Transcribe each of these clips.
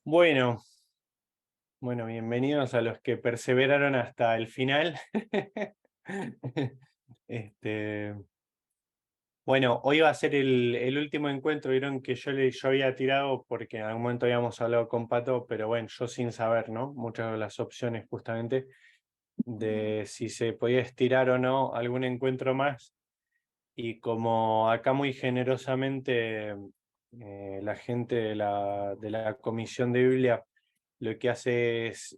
Bueno, bueno, bienvenidos a los que perseveraron hasta el final. Este, bueno, hoy va a ser el último encuentro. Vieron que yo había tirado porque en algún momento habíamos hablado con Pato, pero bueno, yo sin saber, ¿no? Muchas de las opciones justamente de si se podía estirar o no algún encuentro más. Y como acá muy generosamente la gente de la Comisión de Biblia lo que hace es,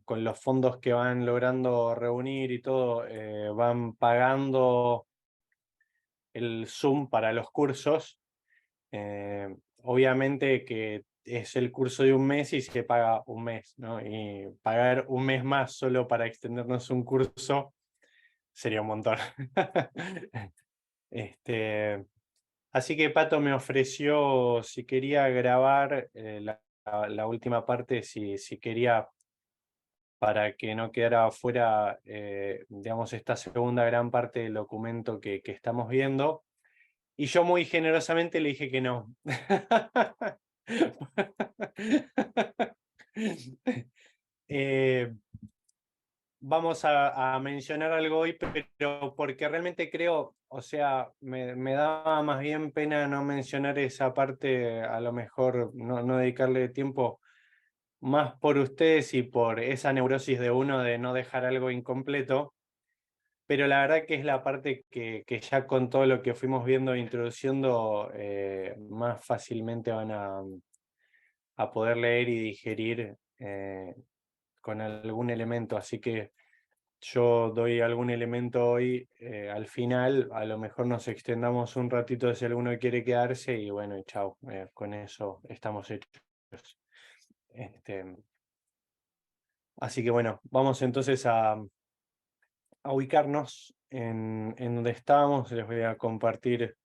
con los fondos que van logrando reunir y todo, van pagando el Zoom para los cursos. Obviamente que es el curso de un mes y se paga un mes, ¿no? Y pagar un mes más solo para extendernos un curso sería un montón. Este, Así que Pato me ofreció si quería grabar la última parte, si quería, para que no quedara fuera, digamos, esta segunda gran parte del documento que estamos viendo. Y yo muy generosamente le dije que no. Eh, Vamos a mencionar algo hoy, pero porque realmente creo, o sea, me daba más bien pena no mencionar esa parte, a lo mejor no dedicarle tiempo más por ustedes y por esa neurosis de uno de no dejar algo incompleto, pero la verdad que es la parte que ya con todo lo que fuimos viendo e introduciendo, más fácilmente van a poder leer y digerir con algún elemento, así que yo doy algún elemento hoy al final, a lo mejor nos extendamos un ratito si alguno quiere quedarse y bueno, y chao, con eso estamos hechos. Este, Así que bueno, vamos entonces a ubicarnos en donde estábamos. Les voy a compartir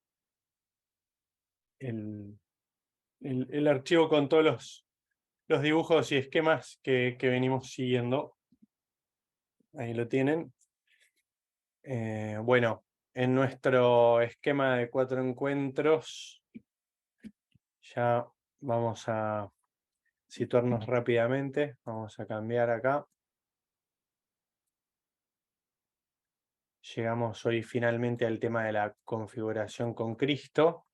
el, el archivo con todos los dibujos y esquemas que venimos siguiendo. Ahí lo tienen. Bueno, en nuestro esquema de 4 encuentros, ya vamos a situarnos rápidamente. Vamos a cambiar acá. Llegamos hoy finalmente al tema de la configuración con Cristo.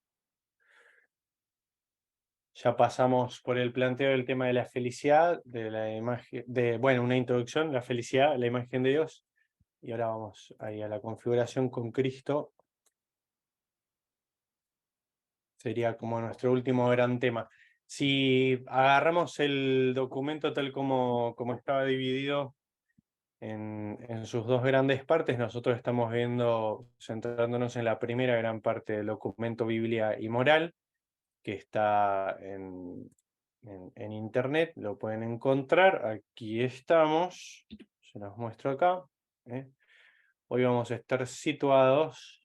Ya pasamos por el planteo del tema de la felicidad, de la imagen, bueno, una introducción, la felicidad, la imagen de Dios. Y ahora vamos ahí a la configuración con Cristo. Sería como nuestro último gran tema. Si agarramos el documento tal como estaba dividido en sus dos grandes partes, nosotros estamos viendo, centrándonos en la primera gran parte del documento Biblia y Moral, que está en internet, lo pueden encontrar. Aquí estamos, se los muestro acá. ¿eh? Hoy vamos a estar situados,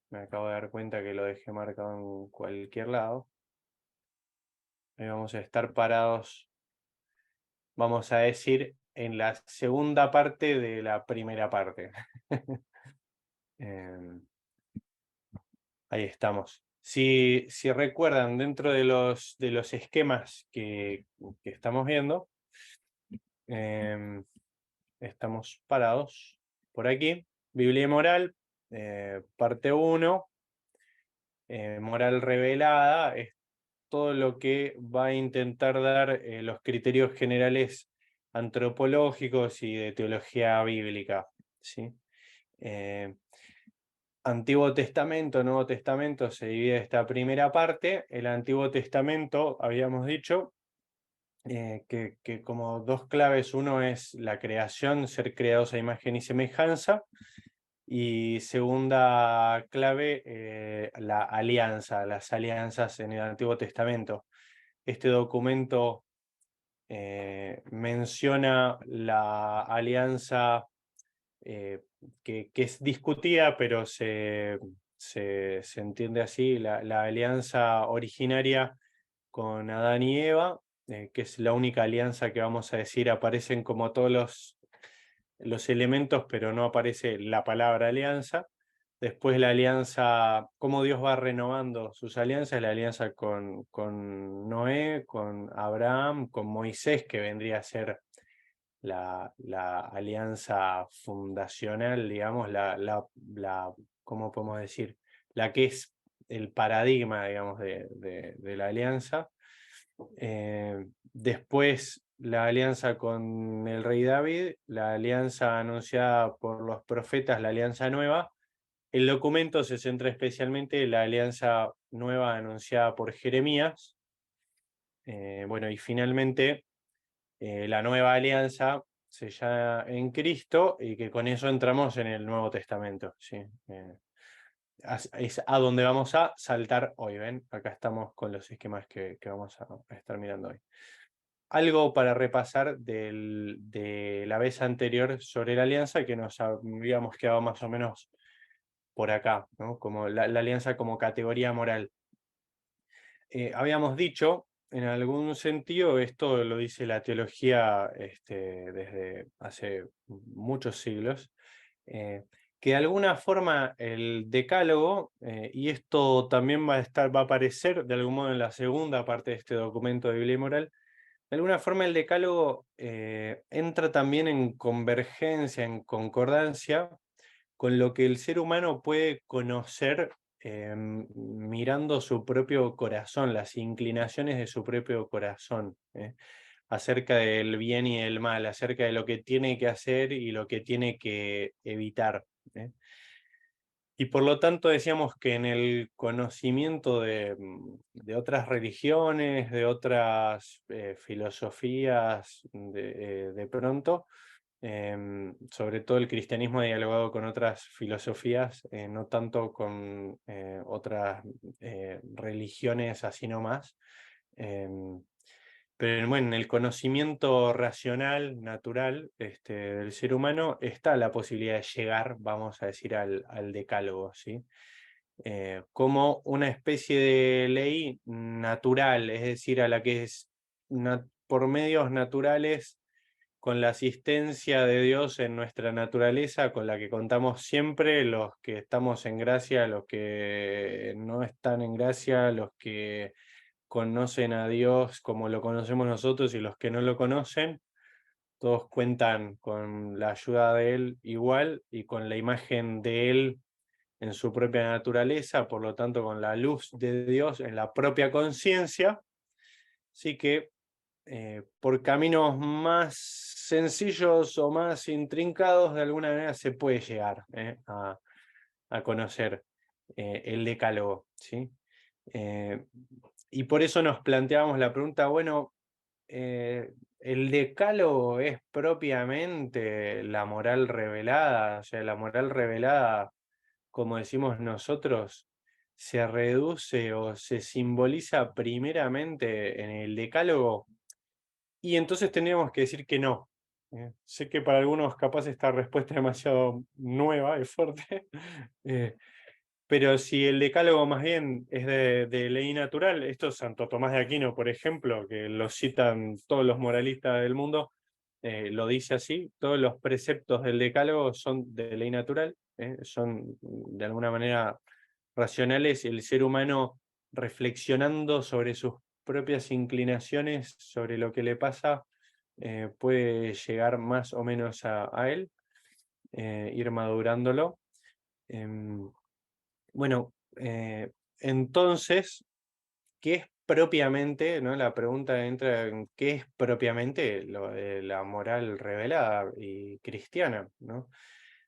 me acabo de dar cuenta que lo dejé marcado en cualquier lado. Hoy vamos a estar parados, vamos a decir, en la segunda parte de la primera parte. Em, Ahí estamos. Si recuerdan, dentro de los esquemas que estamos viendo, em, estamos parados por aquí. Biblia y moral, parte 1, moral revelada, es todo lo que va a intentar dar los criterios generales antropológicos y de teología bíblica, ¿sí? Eh, Antiguo Testamento, Nuevo Testamento, se divide esta primera parte. El Antiguo Testamento, habíamos dicho, que como dos claves, uno es la creación, ser creados a imagen y semejanza, y segunda clave, la alianza, las alianzas en el Antiguo Testamento. Este documento menciona la alianza que es discutida, pero se entiende así, la alianza originaria con Adán y Eva, que es la única alianza que vamos a decir aparecen como todos los elementos, pero no aparece la palabra alianza. Después la alianza, cómo Dios va renovando sus alianzas, la alianza con Noé, con Abraham, con Moisés, que vendría a ser la alianza fundacional, digamos, ¿cómo podemos decir? La que es el paradigma, digamos, de la alianza. Después la alianza con el rey David, la alianza anunciada por los profetas, la alianza nueva. El documento se centra especialmente en la alianza nueva anunciada por Jeremías. Bueno, y finalmente la nueva alianza sellada en Cristo, y que con eso entramos en el Nuevo Testamento, ¿sí? Es a donde vamos a saltar hoy, ¿ven? Acá estamos con los esquemas que vamos a estar mirando hoy. Algo para repasar de la vez anterior sobre la alianza, que nos habíamos quedado más o menos por acá, ¿no? Como la alianza como categoría moral. Habíamos dicho, en algún sentido, esto lo dice la teología desde hace muchos siglos, que de alguna forma el decálogo, y esto también va a aparecer de algún modo en la segunda parte de este documento de Biblia y Moral, de alguna forma el decálogo entra también en convergencia, en concordancia con lo que el ser humano puede conocer mirando su propio corazón, las inclinaciones de su propio corazón, acerca del bien y el mal, acerca de lo que tiene que hacer y lo que tiene que evitar. Y por lo tanto decíamos que en el conocimiento de otras religiones, de otras filosofías, de pronto, sobre todo el cristianismo ha dialogado con otras filosofías, no tanto con otras religiones así nomás. Pero bueno, en el conocimiento racional, natural, del ser humano está la posibilidad de llegar, vamos a decir, al decálogo, ¿sí? Como una especie de ley natural, es decir, a la que es por medios naturales, con la asistencia de Dios en nuestra naturaleza, con la que contamos siempre, los que estamos en gracia, los que no están en gracia, los que conocen a Dios como lo conocemos nosotros y los que no lo conocen, todos cuentan con la ayuda de Él igual y con la imagen de Él en su propia naturaleza, por lo tanto con la luz de Dios en la propia conciencia. Así que por caminos más sencillos o más intrincados, de alguna manera se puede llegar a conocer el decálogo, ¿sí? Y por eso nos planteábamos la pregunta, bueno, ¿el decálogo es propiamente la moral revelada? O sea, la moral revelada, como decimos nosotros, se reduce o se simboliza primeramente en el decálogo, y entonces tendríamos que decir que no. Sé que para algunos capaz esta respuesta es demasiado nueva y fuerte, pero si el decálogo más bien es de ley natural, esto es Santo Tomás de Aquino, por ejemplo, que lo citan todos los moralistas del mundo, lo dice así: todos los preceptos del decálogo son de ley natural, son de alguna manera racionales, el ser humano reflexionando sobre sus propias inclinaciones, sobre lo que le pasa, puede llegar más o menos a él, ir madurándolo. Bueno, entonces, ¿qué es propiamente, ¿no? La pregunta entra en qué es propiamente lo de la moral revelada y cristiana, ¿no?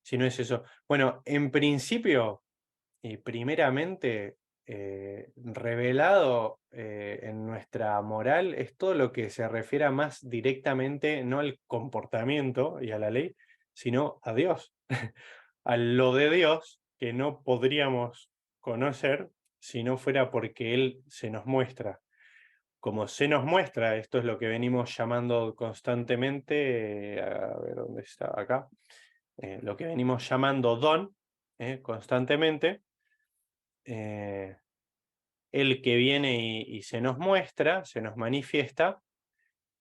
Si no es eso. Bueno, en principio y primeramente, revelado en nuestra moral es todo lo que se refiere más directamente, no al comportamiento y a la ley, sino a Dios, a lo de Dios que no podríamos conocer si no fuera porque Él se nos muestra. Como se nos muestra, esto es lo que venimos llamando constantemente, a ver dónde está acá, lo que venimos llamando don, constantemente. El que viene y se nos muestra, se nos manifiesta,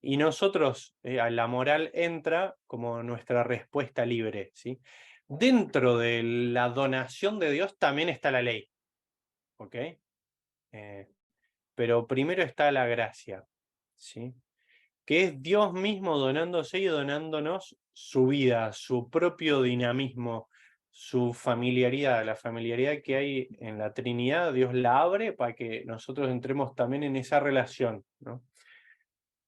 Y nosotros, a la moral entra como nuestra respuesta libre, ¿sí? Dentro de la donación de Dios también está la ley, ¿ok? Pero primero está la gracia, ¿sí? Que es Dios mismo donándose y donándonos su vida, su propio dinamismo, su familiaridad. La familiaridad que hay en la Trinidad, Dios la abre para que nosotros entremos también en esa relación, ¿no?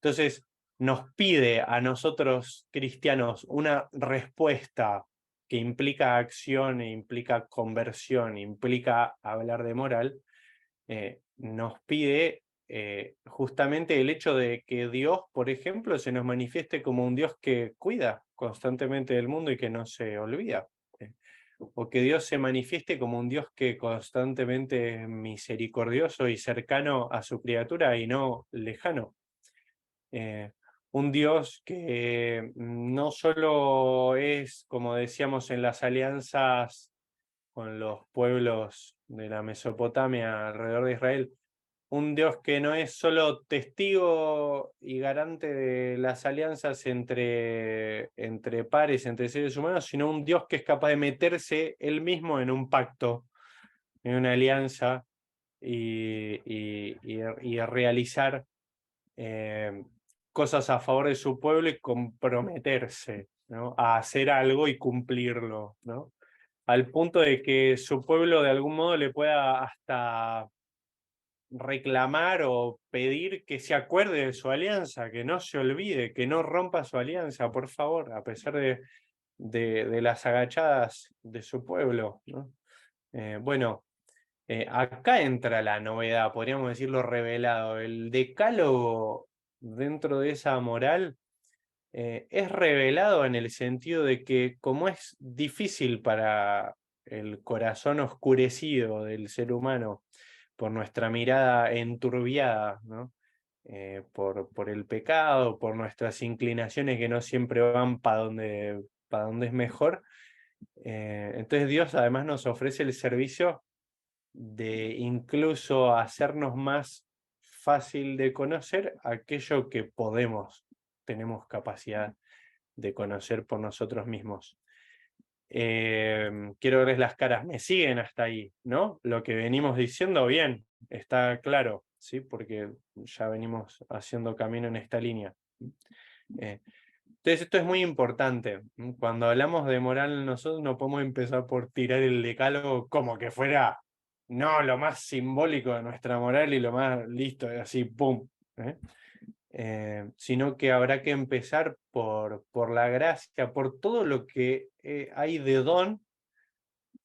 Entonces, nos pide a nosotros cristianos una respuesta que implica acción, implica conversión, implica hablar de moral, nos pide justamente el hecho de que Dios, por ejemplo, se nos manifieste como un Dios que cuida constantemente del mundo y que no se olvida. O que Dios se manifieste como un Dios que constantemente es misericordioso y cercano a su criatura y no lejano. Un Dios que no solo es, como decíamos en las alianzas con los pueblos de la Mesopotamia alrededor de Israel, un Dios que no es solo testigo y garante de las alianzas entre pares, entre seres humanos, sino un Dios que es capaz de meterse él mismo en un pacto, en una alianza y realizar cosas a favor de su pueblo y comprometerse, ¿no? A hacer algo y cumplirlo, ¿no? Al punto de que su pueblo de algún modo le pueda hasta reclamar o pedir que se acuerde de su alianza, que no se olvide, que no rompa su alianza, por favor, a pesar de las agachadas de su pueblo, ¿no? Bueno, acá entra la novedad, podríamos decirlo revelado. El decálogo dentro de esa moral es revelado en el sentido de que como es difícil para el corazón oscurecido del ser humano por nuestra mirada enturbiada, ¿no? Por el pecado, por nuestras inclinaciones que no siempre van para donde es mejor, entonces Dios además nos ofrece el servicio de incluso hacernos más fácil de conocer aquello que tenemos capacidad de conocer por nosotros mismos. Quiero verles las caras, me siguen hasta ahí, ¿no? Lo que venimos diciendo, bien, está claro, ¿sí? Porque ya venimos haciendo camino en esta línea. Entonces esto es muy importante. Cuando hablamos de moral, nosotros no podemos empezar por tirar el decálogo como que fuera, no, lo más simbólico de nuestra moral y lo más listo, así, ¡pum! Sino que habrá que empezar por la gracia, por todo lo que hay de don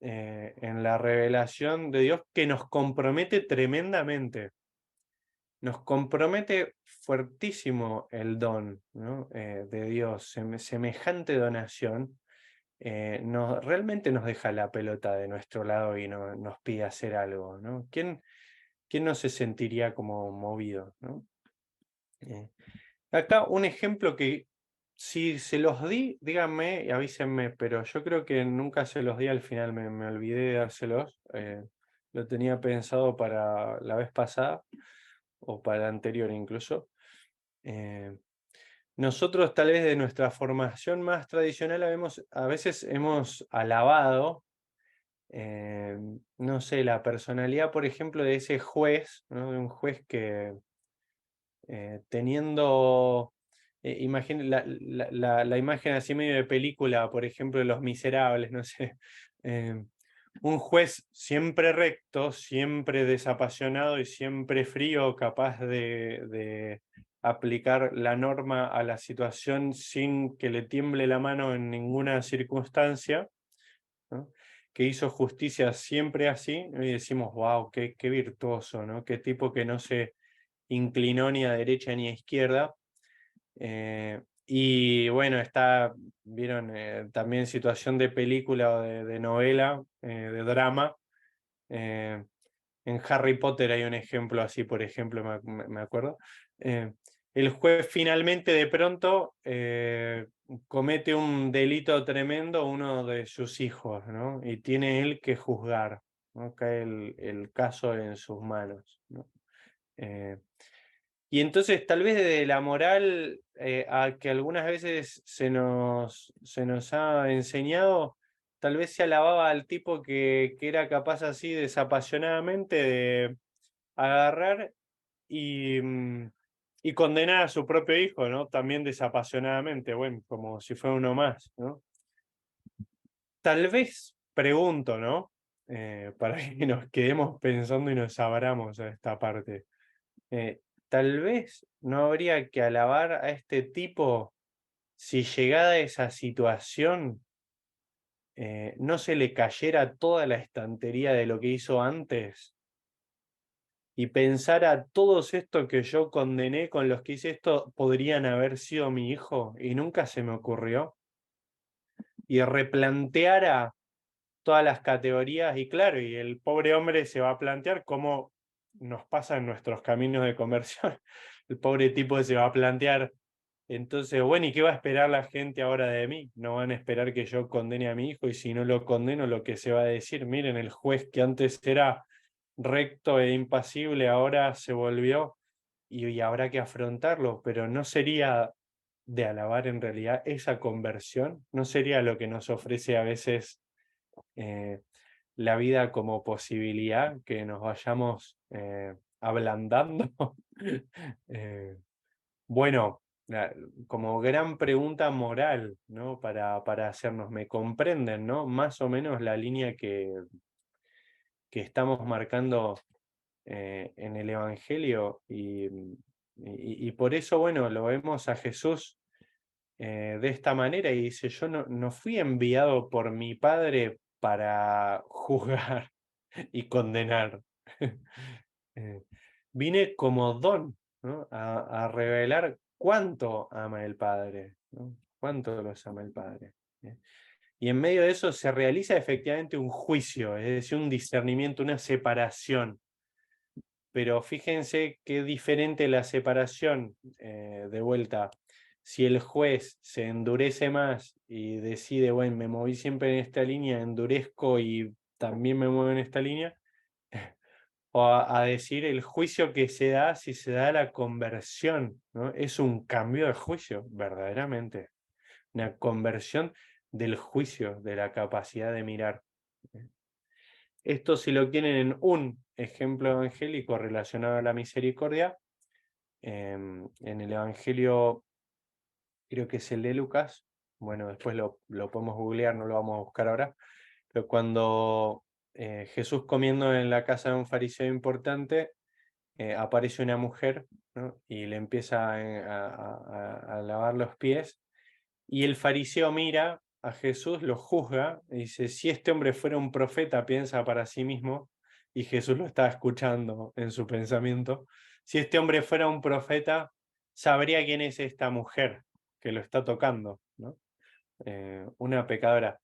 en la revelación de Dios que nos compromete tremendamente. Nos compromete fuertísimo el don, ¿no? De Dios, semejante donación. Realmente nos deja la pelota de nuestro lado y nos pide hacer algo, ¿no? ¿Quién no se sentiría como movido, ¿no? Acá un ejemplo que si se los di, díganme y avísenme, pero yo creo que nunca se los di al final, me olvidé de dárselos. Lo tenía pensado para la vez pasada o para la anterior incluso. Nosotros tal vez de nuestra formación más tradicional a veces hemos alabado, no sé, la personalidad, por ejemplo, de ese juez, ¿no? De un juez que teniendo, la imagen así medio de película, por ejemplo, de Los Miserables, no sé, un juez siempre recto, siempre desapasionado y siempre frío, capaz de aplicar la norma a la situación sin que le tiemble la mano en ninguna circunstancia, ¿no? Que hizo justicia siempre así, y decimos, wow, qué virtuoso, ¿no? Qué tipo que no se inclinó ni a derecha ni a izquierda. Y bueno, vieron, también situación de película o de novela, de drama. En Harry Potter hay un ejemplo así, por ejemplo, me acuerdo. El juez finalmente de pronto comete un delito tremendo uno de sus hijos, ¿no? Y tiene él que juzgar, ¿no? Cae el caso en sus manos, ¿no? Y entonces tal vez desde la moral a que algunas veces se nos ha enseñado, tal vez se alababa al tipo que era capaz así desapasionadamente de agarrar y condenar a su propio hijo, ¿no? También desapasionadamente, bueno, como si fuera uno más, ¿no? Tal vez, pregunto, ¿no? Para que nos quedemos pensando y nos abramos a esta parte. Tal vez no habría que alabar a este tipo si llegada a esa situación no se le cayera toda la estantería de lo que hizo antes y pensara todos estos que yo condené con los que hice esto podrían haber sido mi hijo y nunca se me ocurrió y replanteara todas las categorías y claro, y el pobre hombre se va a plantear cómo nos pasa en nuestros caminos de conversión. El pobre tipo se va a plantear, entonces, bueno, ¿y qué va a esperar la gente ahora de mí? No van a esperar que yo condene a mi hijo y si no lo condeno, lo que se va a decir, miren, el juez que antes era recto e impasible, ahora se volvió y habrá que afrontarlo, pero no sería de alabar en realidad esa conversión, no sería lo que nos ofrece a veces eh, la vida como posibilidad, que nos vayamos ablandando. Eh, bueno, como gran pregunta moral, ¿no? Para hacernos, ¿me comprenden, no? Más o menos la línea que estamos marcando en el Evangelio y por eso, bueno, lo vemos a Jesús de esta manera y dice, yo no fui enviado por mi Padre para juzgar y condenar. Eh, Vine como don, ¿no? A revelar cuánto ama el Padre, ¿no? Cuánto los ama el Padre. Y en medio de eso se realiza efectivamente un juicio, es decir, un discernimiento, una separación. Pero fíjense qué diferente la separación, de vuelta. Si el juez se endurece más y decide, bueno, me moví siempre en esta línea, endurezco y también me muevo en esta línea, o a decir el juicio que se da si se da la conversión, ¿no? Es un cambio de juicio, verdaderamente. Una conversión del juicio, de la capacidad de mirar. Esto si lo quieren en un ejemplo evangélico relacionado a la misericordia, en el Evangelio, creo que es el de Lucas, bueno, después lo podemos googlear, no lo vamos a buscar ahora, pero cuando Jesús comiendo en la casa de un fariseo importante, aparece una mujer, ¿no? Y le empieza a lavar los pies, y el fariseo mira a Jesús, lo juzga, y dice, si este hombre fuera un profeta, piensa para sí mismo, y Jesús lo está escuchando en su pensamiento, si este hombre fuera un profeta, sabría quién es esta mujer que lo está tocando, ¿no? Una pecadora.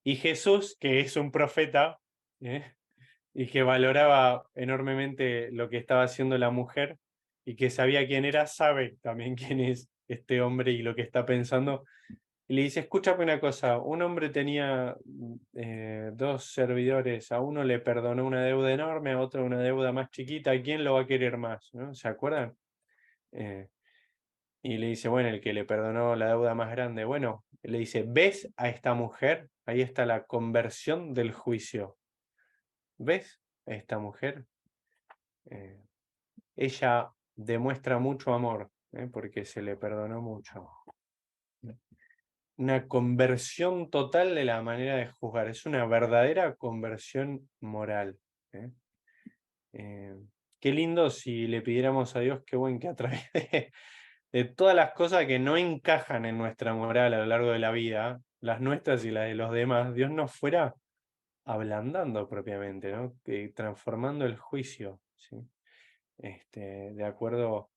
Y Jesús, que es un profeta, ¿eh? Y que valoraba enormemente lo que estaba haciendo la mujer y que sabía quién era, sabe también quién es este hombre y lo que está pensando. Y le dice, escúchame una cosa, un hombre tenía dos servidores, a uno le perdonó una deuda enorme, a otro una deuda más chiquita, ¿a quién lo va a querer más? ¿No? ¿Se acuerdan? Eh, y le dice, bueno, el que le perdonó la deuda más grande. Bueno, le dice, ¿ves a esta mujer? Ahí está la conversión del juicio. ¿Ves a esta mujer? Eh, Ella demuestra mucho amor, porque se le perdonó mucho. Una conversión total de la manera de juzgar, es una verdadera conversión moral. ¿eh? Eh, Qué lindo si le pidiéramos a Dios, qué bueno que a través de todas las cosas que no encajan en nuestra moral a lo largo de la vida, las nuestras y las de los demás, Dios nos fuera ablandando propiamente, ¿no? Transformando el juicio, ¿sí? De acuerdo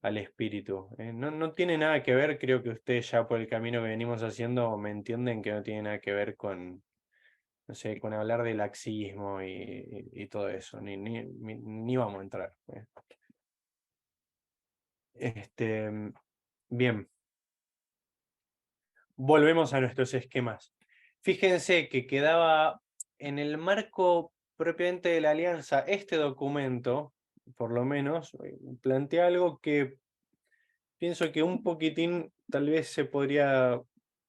al espíritu. No tiene nada que ver, creo que ustedes ya por el camino que venimos haciendo me entienden que no tiene nada que ver con, no sé, con hablar de laxismo y todo eso, ni vamos a entrar. Este, bien, volvemos a nuestros esquemas. Fíjense que quedaba en el marco propiamente de la alianza este documento, por lo menos, plantea algo que pienso que un poquitín tal vez se podría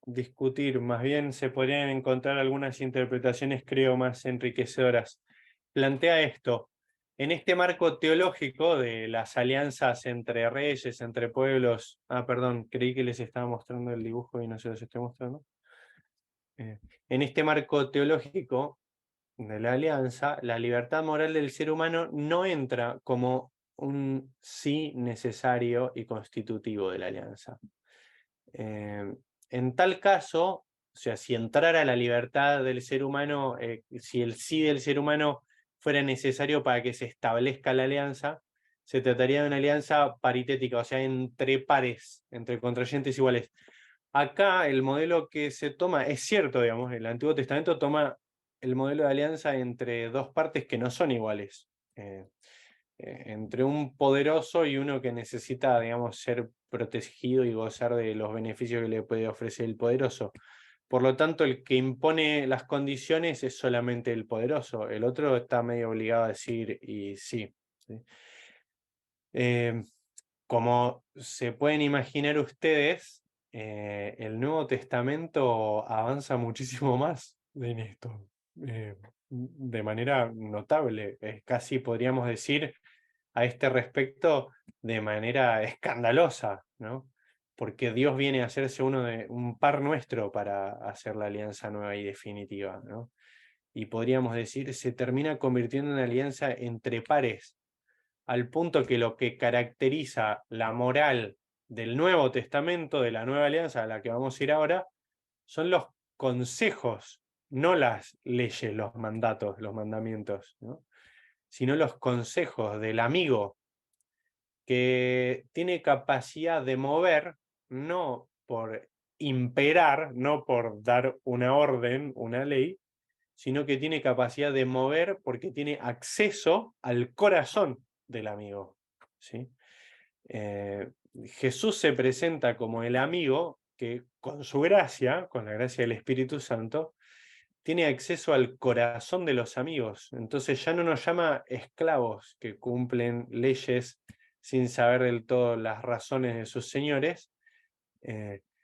discutir, más bien se podrían encontrar algunas interpretaciones, creo, más enriquecedoras. Plantea esto, en este marco teológico de las alianzas entre reyes, entre pueblos, perdón, creí que les estaba mostrando el dibujo y no se los estoy mostrando. En este marco teológico de la alianza, la libertad moral del ser humano no entra como un sí necesario y constitutivo de la alianza. En tal caso, o sea, si entrara la libertad del ser humano, si el sí del ser humano fuera necesario para que se establezca la alianza, se trataría de una alianza paritética, o sea, entre pares, entre contrayentes iguales. Acá el modelo que se toma, es cierto, digamos, el Antiguo Testamento toma el modelo de alianza entre dos partes que no son iguales. Entre un poderoso y uno que necesita, digamos, ser protegido y gozar de los beneficios que le puede ofrecer el poderoso. Por lo tanto, el que impone las condiciones es solamente el poderoso. El otro está medio obligado a decir y sí. ¿Sí? Como se pueden imaginar ustedes, el Nuevo Testamento avanza muchísimo más en esto, de manera notable. Casi podríamos decir a este respecto de manera escandalosa, ¿no? Porque Dios viene a hacerse un par nuestro para hacer la alianza nueva y definitiva, ¿no? Y podríamos decir, se termina convirtiendo en una alianza entre pares, al punto que lo que caracteriza la moral del Nuevo Testamento, de la Nueva Alianza a la que vamos a ir ahora, son los consejos, no las leyes, los mandatos, los mandamientos, ¿no? Sino los consejos del amigo que tiene capacidad de mover, no por imperar, no por dar una orden, una ley, sino que tiene capacidad de mover porque tiene acceso al corazón del amigo. ¿Sí? Jesús se presenta como el amigo que con su gracia, con la gracia del Espíritu Santo, tiene acceso al corazón de los amigos. Entonces ya no nos llama esclavos que cumplen leyes sin saber del todo las razones de sus señores,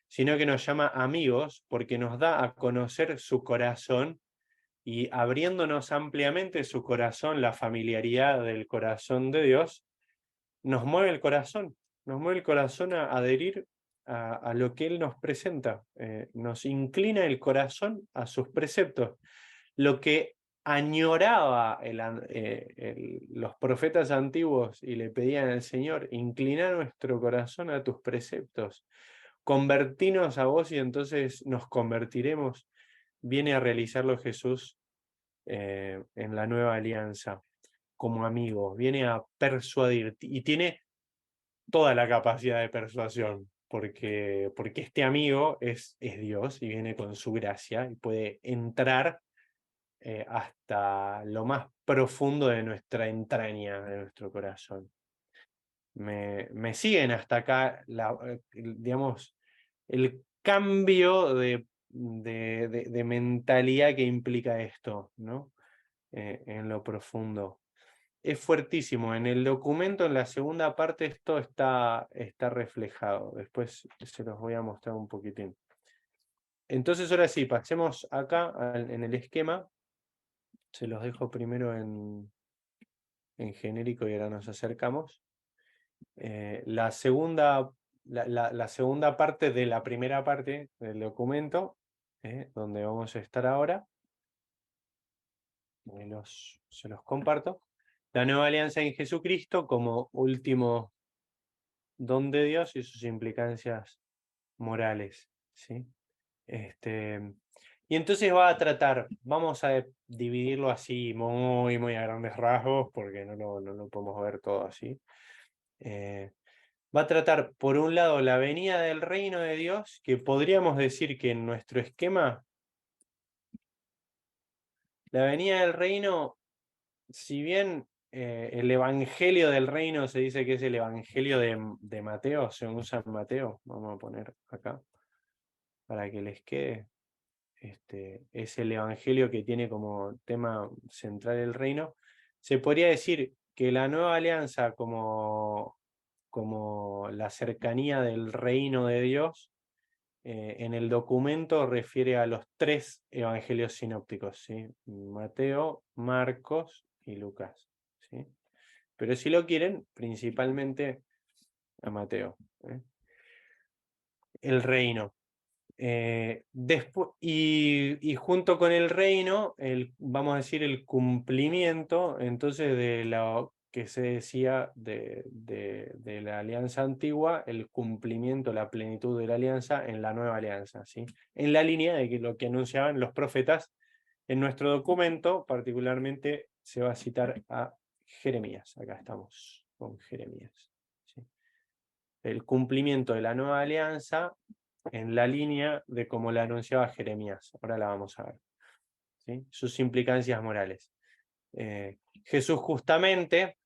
sino que nos llama amigos porque nos da a conocer su corazón y abriéndonos ampliamente su corazón, la familiaridad del corazón de Dios, nos mueve el corazón a adherir a lo que Él nos presenta, nos inclina el corazón a sus preceptos. Lo que añoraba los profetas antiguos y le pedían al Señor, inclina nuestro corazón a tus preceptos, convertinos a vos y entonces nos convertiremos, viene a realizarlo Jesús en la nueva alianza como amigo, viene a persuadir y tiene toda la capacidad de persuasión, porque este amigo es Dios y viene con su gracia y puede entrar hasta lo más profundo de nuestra entraña, de nuestro corazón. Me siguen hasta acá, digamos, el cambio de mentalidad que implica esto, ¿no? En lo profundo. Es fuertísimo. En el documento, en la segunda parte, esto está reflejado. Después se los voy a mostrar un poquitín. Entonces, ahora sí, pasemos acá en el esquema. Se los dejo primero en genérico y ahora nos acercamos. La segunda parte de la primera parte del documento, donde vamos a estar ahora, se los comparto. La nueva alianza en Jesucristo como último don de Dios y sus implicancias morales, ¿sí? Y entonces vamos a dividirlo así muy a grandes rasgos, porque no lo podemos ver todo así. Va a tratar, por un lado, la venida del reino de Dios, que podríamos decir que en nuestro esquema, la venida del reino, si bien el evangelio del reino se dice que es el evangelio de Mateo, según San Mateo, vamos a poner acá, para que les quede. Es el evangelio que tiene como tema central el reino. Se podría decir que la nueva alianza como la cercanía del reino de Dios, en el documento refiere a los 3 evangelios sinópticos, ¿sí? Mateo, Marcos y Lucas, ¿sí? Pero si lo quieren, principalmente a Mateo, ¿eh? El reino. Y junto con el reino, vamos a decir el cumplimiento, entonces, de lo que se decía de la alianza antigua, el cumplimiento, la plenitud de la alianza en la nueva alianza, ¿sí? En la línea de lo que anunciaban los profetas. En nuestro documento, particularmente, se va a citar a Jeremías. Acá estamos con Jeremías, ¿sí? El cumplimiento de la nueva alianza en la línea de cómo la anunciaba Jeremías. Ahora la vamos a ver, ¿sí? Sus implicancias morales. Jesús justamente,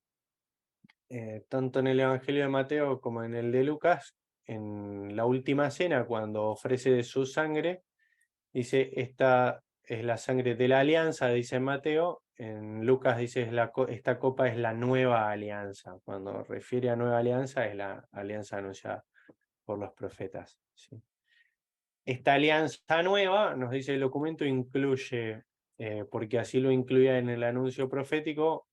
tanto en el Evangelio de Mateo como en el de Lucas, en la última cena, cuando ofrece de su sangre, dice: esta es la sangre de la alianza, dice en Mateo. En Lucas dice: esta copa es la nueva alianza. Cuando refiere a nueva alianza, es la alianza anunciada por los profetas, ¿sí? Esta alianza nueva, nos dice el documento, incluye, porque así lo incluía en el anuncio profético,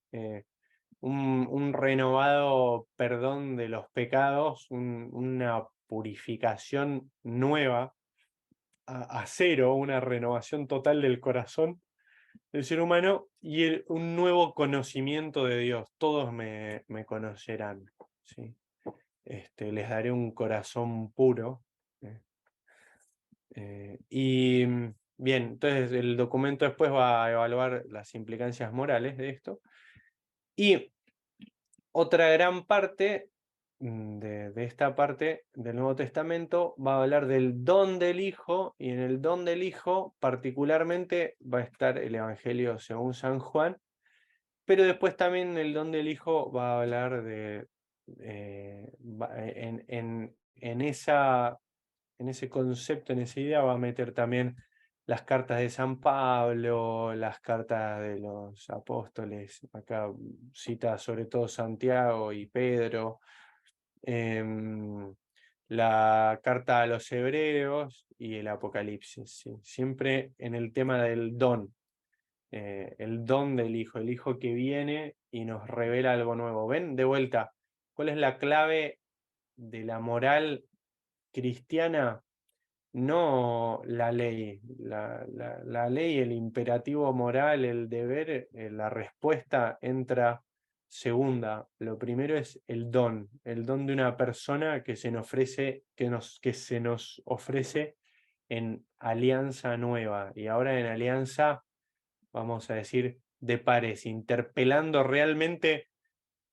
un renovado perdón de los pecados, una purificación nueva, a cero, una renovación total del corazón del ser humano, y un nuevo conocimiento de Dios. Todos me conocerán, ¿sí? Les daré un corazón puro. Y bien, entonces el documento después va a evaluar las implicancias morales de esto. Y otra gran parte de esta parte del Nuevo Testamento va a hablar del don del Hijo, y en el don del Hijo particularmente va a estar el Evangelio según San Juan, pero después también el don del Hijo va a hablar en ese concepto, en esa idea, va a meter también las cartas de San Pablo, las cartas de los apóstoles. Acá cita sobre todo Santiago y Pedro, la carta a los Hebreos y el Apocalipsis, ¿sí? Siempre en el tema del don, el don del Hijo, el Hijo que viene y nos revela algo nuevo. ¿Ven? De vuelta, ¿cuál es la clave de la moral cristiana? No la ley, la ley, el imperativo moral, el deber, la respuesta entra segunda. Lo primero es el don de una persona que se nos ofrece, que se nos ofrece en alianza nueva, y ahora en alianza, vamos a decir, de pares, interpelando realmente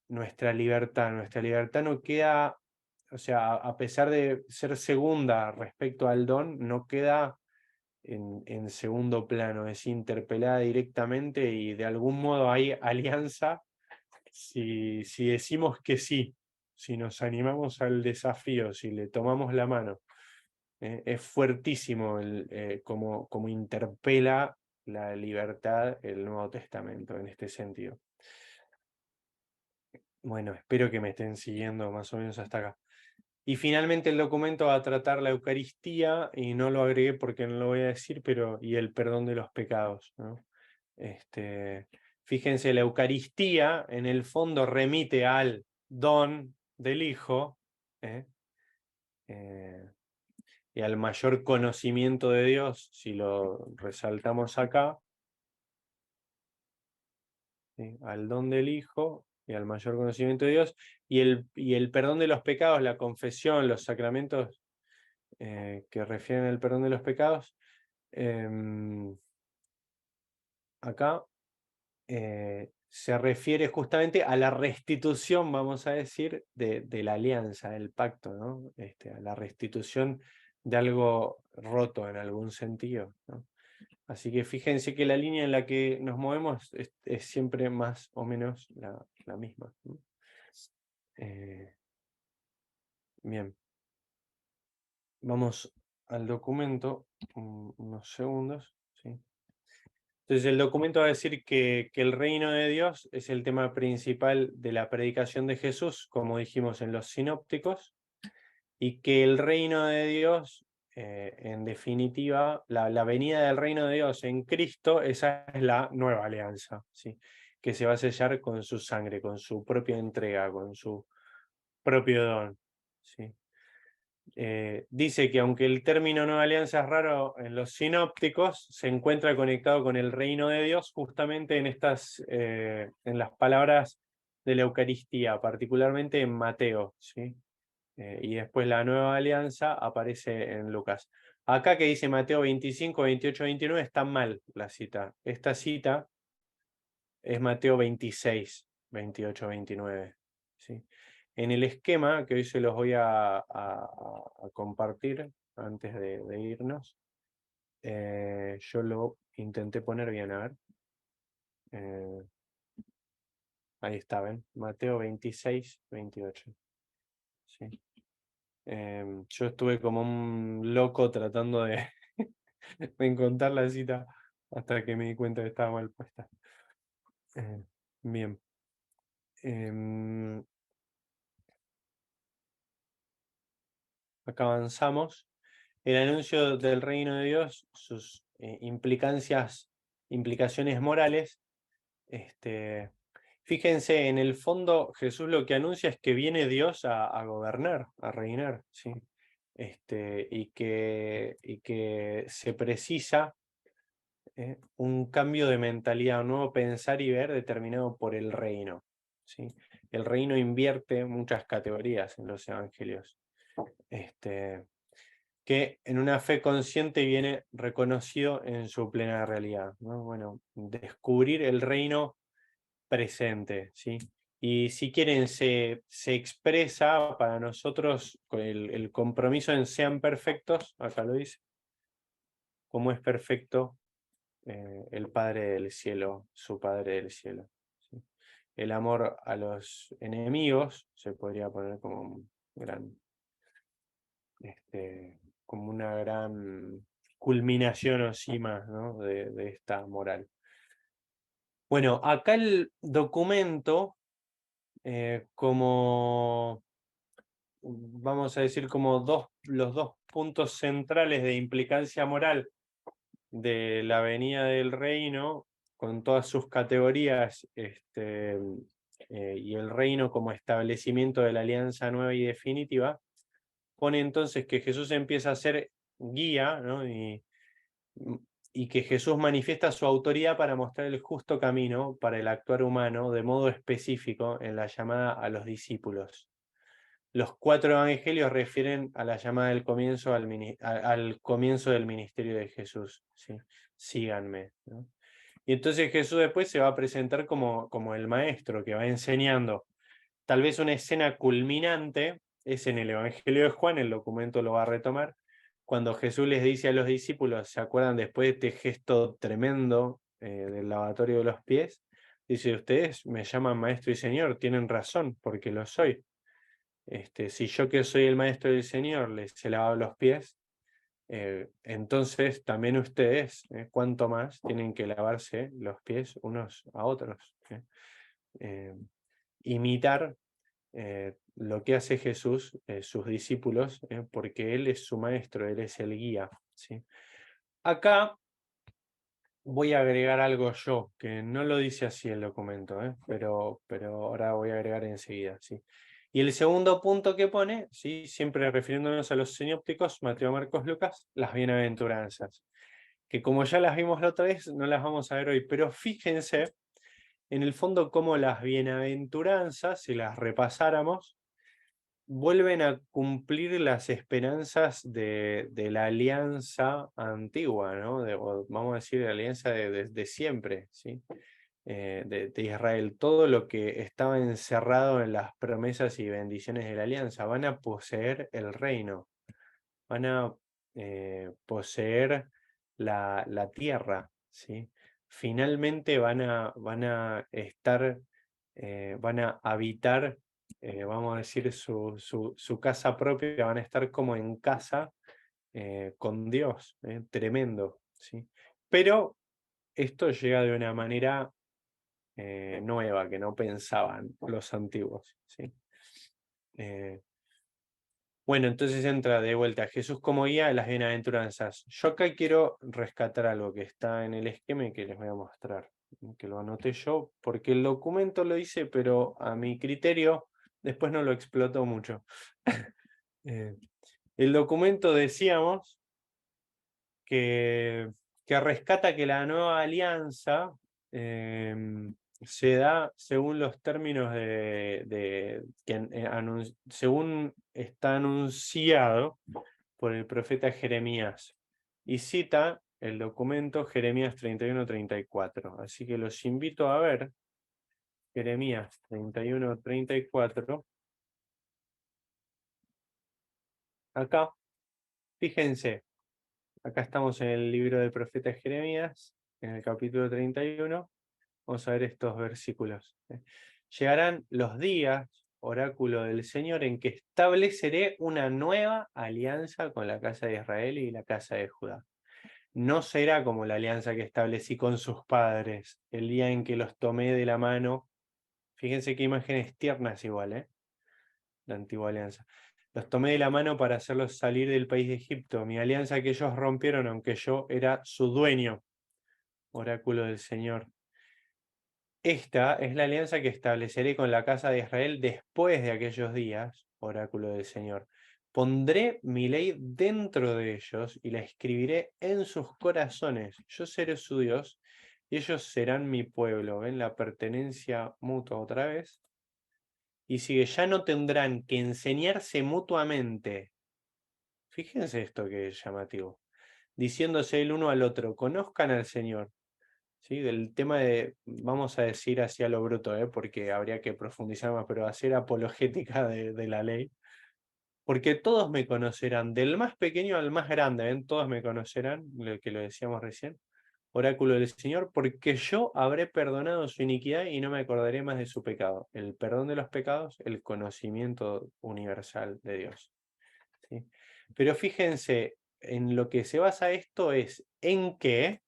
nuestra libertad. Nuestra libertad no queda, o sea, a pesar de ser segunda respecto al don, no queda en segundo plano, es interpelada directamente, y de algún modo hay alianza si decimos que sí, si nos animamos al desafío, si le tomamos la mano. Es fuertísimo como interpela la libertad el Nuevo Testamento en este sentido. Bueno, espero que me estén siguiendo más o menos hasta acá. Y finalmente el documento va a tratar la Eucaristía, y no lo agregué porque no lo voy a decir, y el perdón de los pecados, ¿no? Fíjense, la Eucaristía en el fondo remite al don del Hijo, ¿eh? Y al mayor conocimiento de Dios, si lo resaltamos acá, ¿sí? Al don del Hijo y al mayor conocimiento de Dios, y el perdón de los pecados, la confesión, los sacramentos que refieren al perdón de los pecados, acá se refiere justamente a la restitución, vamos a decir, de la alianza, del pacto, ¿no? A la restitución de algo roto en algún sentido, ¿no? Así que fíjense que la línea en la que nos movemos es siempre más o menos la misma, ¿no? Bien, vamos al documento, unos segundos, ¿sí? Entonces el documento va a decir que el reino de Dios es el tema principal de la predicación de Jesús, como dijimos en los sinópticos, y que el reino de Dios, en definitiva, la venida del reino de Dios en Cristo, esa es la nueva alianza, ¿sí? Que se va a sellar con su sangre, con su propia entrega, con su propio don, ¿sí? Dice que aunque el término nueva alianza es raro en los sinópticos, se encuentra conectado con el reino de Dios justamente en en las palabras de la Eucaristía, particularmente en Mateo, ¿sí? Y después la nueva alianza aparece en Lucas. Acá que dice Mateo 25, 28, 29 está mal la cita. Esta cita es Mateo 26, 28, 29. ¿Sí? En el esquema, que hoy se los voy a compartir antes de irnos, yo lo intenté poner bien, a ver. Ahí está, ¿ven? Mateo 26, 28. ¿Sí? Yo estuve como un loco tratando de encontrar la cita hasta que me di cuenta que estaba mal puesta. Bien. Acá avanzamos. El anuncio del reino de Dios, sus implicaciones morales. Fíjense, en el fondo Jesús lo que anuncia es que viene Dios a gobernar, a reinar, ¿sí? Y que se precisa un cambio de mentalidad, un nuevo pensar y ver determinado por el reino, ¿sí? El reino invierte muchas categorías en los evangelios. Que en una fe consciente viene reconocido en su plena realidad, ¿no? Bueno, descubrir el reino presente, ¿sí? Y si quieren, se expresa para nosotros el compromiso en sean perfectos, acá lo dice, como es perfecto el Padre del cielo, su Padre del cielo. ¿Sí? El amor a los enemigos se podría poner como un gran como una gran culminación o cima, ¿no? de esta moral. Bueno, acá el documento, como, vamos a decir, como los dos puntos centrales de implicancia moral de la venida del reino, con todas sus categorías, y el reino como establecimiento de la alianza nueva y definitiva, pone entonces que Jesús empieza a ser guía, ¿no? Y que Jesús manifiesta su autoridad para mostrar el justo camino para el actuar humano de modo específico en la llamada a los discípulos. Los 4 evangelios refieren a la llamada del comienzo al comienzo del ministerio de Jesús. ¿Sí? Síganme, ¿no? Y entonces Jesús después se va a presentar como el maestro que va enseñando. Tal vez una escena culminante es en el Evangelio de Juan, el documento lo va a retomar, cuando Jesús les dice a los discípulos, ¿se acuerdan después de este gesto tremendo del lavatorio de los pies? Dice, ustedes me llaman maestro y señor, tienen razón, porque lo soy. Si yo que soy el maestro del Señor les he lavado los pies, entonces también ustedes, cuanto más, tienen que lavarse los pies unos a otros. Imitar lo que hace Jesús, sus discípulos, porque Él es su maestro, Él es el guía. ¿Sí? Acá voy a agregar algo yo, que no lo dice así el documento, pero ahora voy a agregar enseguida. ¿Sí? Y el segundo punto que pone, ¿sí? Siempre refiriéndonos a los sinópticos, Mateo, Marcos, Lucas, las bienaventuranzas, que como ya las vimos la otra vez, no las vamos a ver hoy, pero fíjense en el fondo cómo las bienaventuranzas, si las repasáramos, vuelven a cumplir las esperanzas de la alianza antigua, ¿no? Vamos a decir, la alianza de siempre, ¿sí? De Israel. Todo lo que estaba encerrado en las promesas y bendiciones de la alianza. Van a poseer el reino, van a poseer la tierra, ¿sí? Finalmente van a estar, van a habitar, vamos a decir, su casa propia, van a estar como en casa con Dios, tremendo, ¿sí? Pero esto llega de una manera nueva que no pensaban los antiguos, ¿sí? Bueno, entonces entra de vuelta Jesús como guía de las bienaventuranzas. Yo acá quiero rescatar algo que está en el esquema y que les voy a mostrar, que lo anoté yo, porque el documento lo hice, pero a mi criterio después no lo explotó mucho. El documento decíamos que rescata que la nueva alianza se da según los términos según está anunciado por el profeta Jeremías. Y cita el documento Jeremías 31-34. Así que los invito a ver Jeremías 31-34. Acá, fíjense, acá estamos en el libro del profeta Jeremías, en el capítulo 31. Vamos a ver estos versículos. Llegarán los días, oráculo del Señor, en que estableceré una nueva alianza con la casa de Israel y la casa de Judá. No será como la alianza que establecí con sus padres el día en que los tomé de la mano. Fíjense qué imágenes tiernas igual, la antigua alianza. Los tomé de la mano para hacerlos salir del país de Egipto. Mi alianza que ellos rompieron, aunque yo era su dueño. Oráculo del Señor. Esta es la alianza que estableceré con la casa de Israel después de aquellos días, oráculo del Señor. Pondré mi ley dentro de ellos y la escribiré en sus corazones. Yo seré su Dios y ellos serán mi pueblo. ¿Ven la pertenencia mutua otra vez? Y sigue, ya no tendrán que enseñarse mutuamente. Fíjense esto que es llamativo. Diciéndose el uno al otro, conozcan al Señor. ¿Sí? Del tema de, vamos a decir hacia lo bruto, porque habría que profundizar más, pero hacer apologética de la ley. Porque todos me conocerán, del más pequeño al más grande, ¿ven? Todos me conocerán, lo que lo decíamos recién. Oráculo del Señor, porque yo habré perdonado su iniquidad y no me acordaré más de su pecado. El perdón de los pecados, el conocimiento universal de Dios. ¿Sí? Pero fíjense, en lo que se basa esto es en que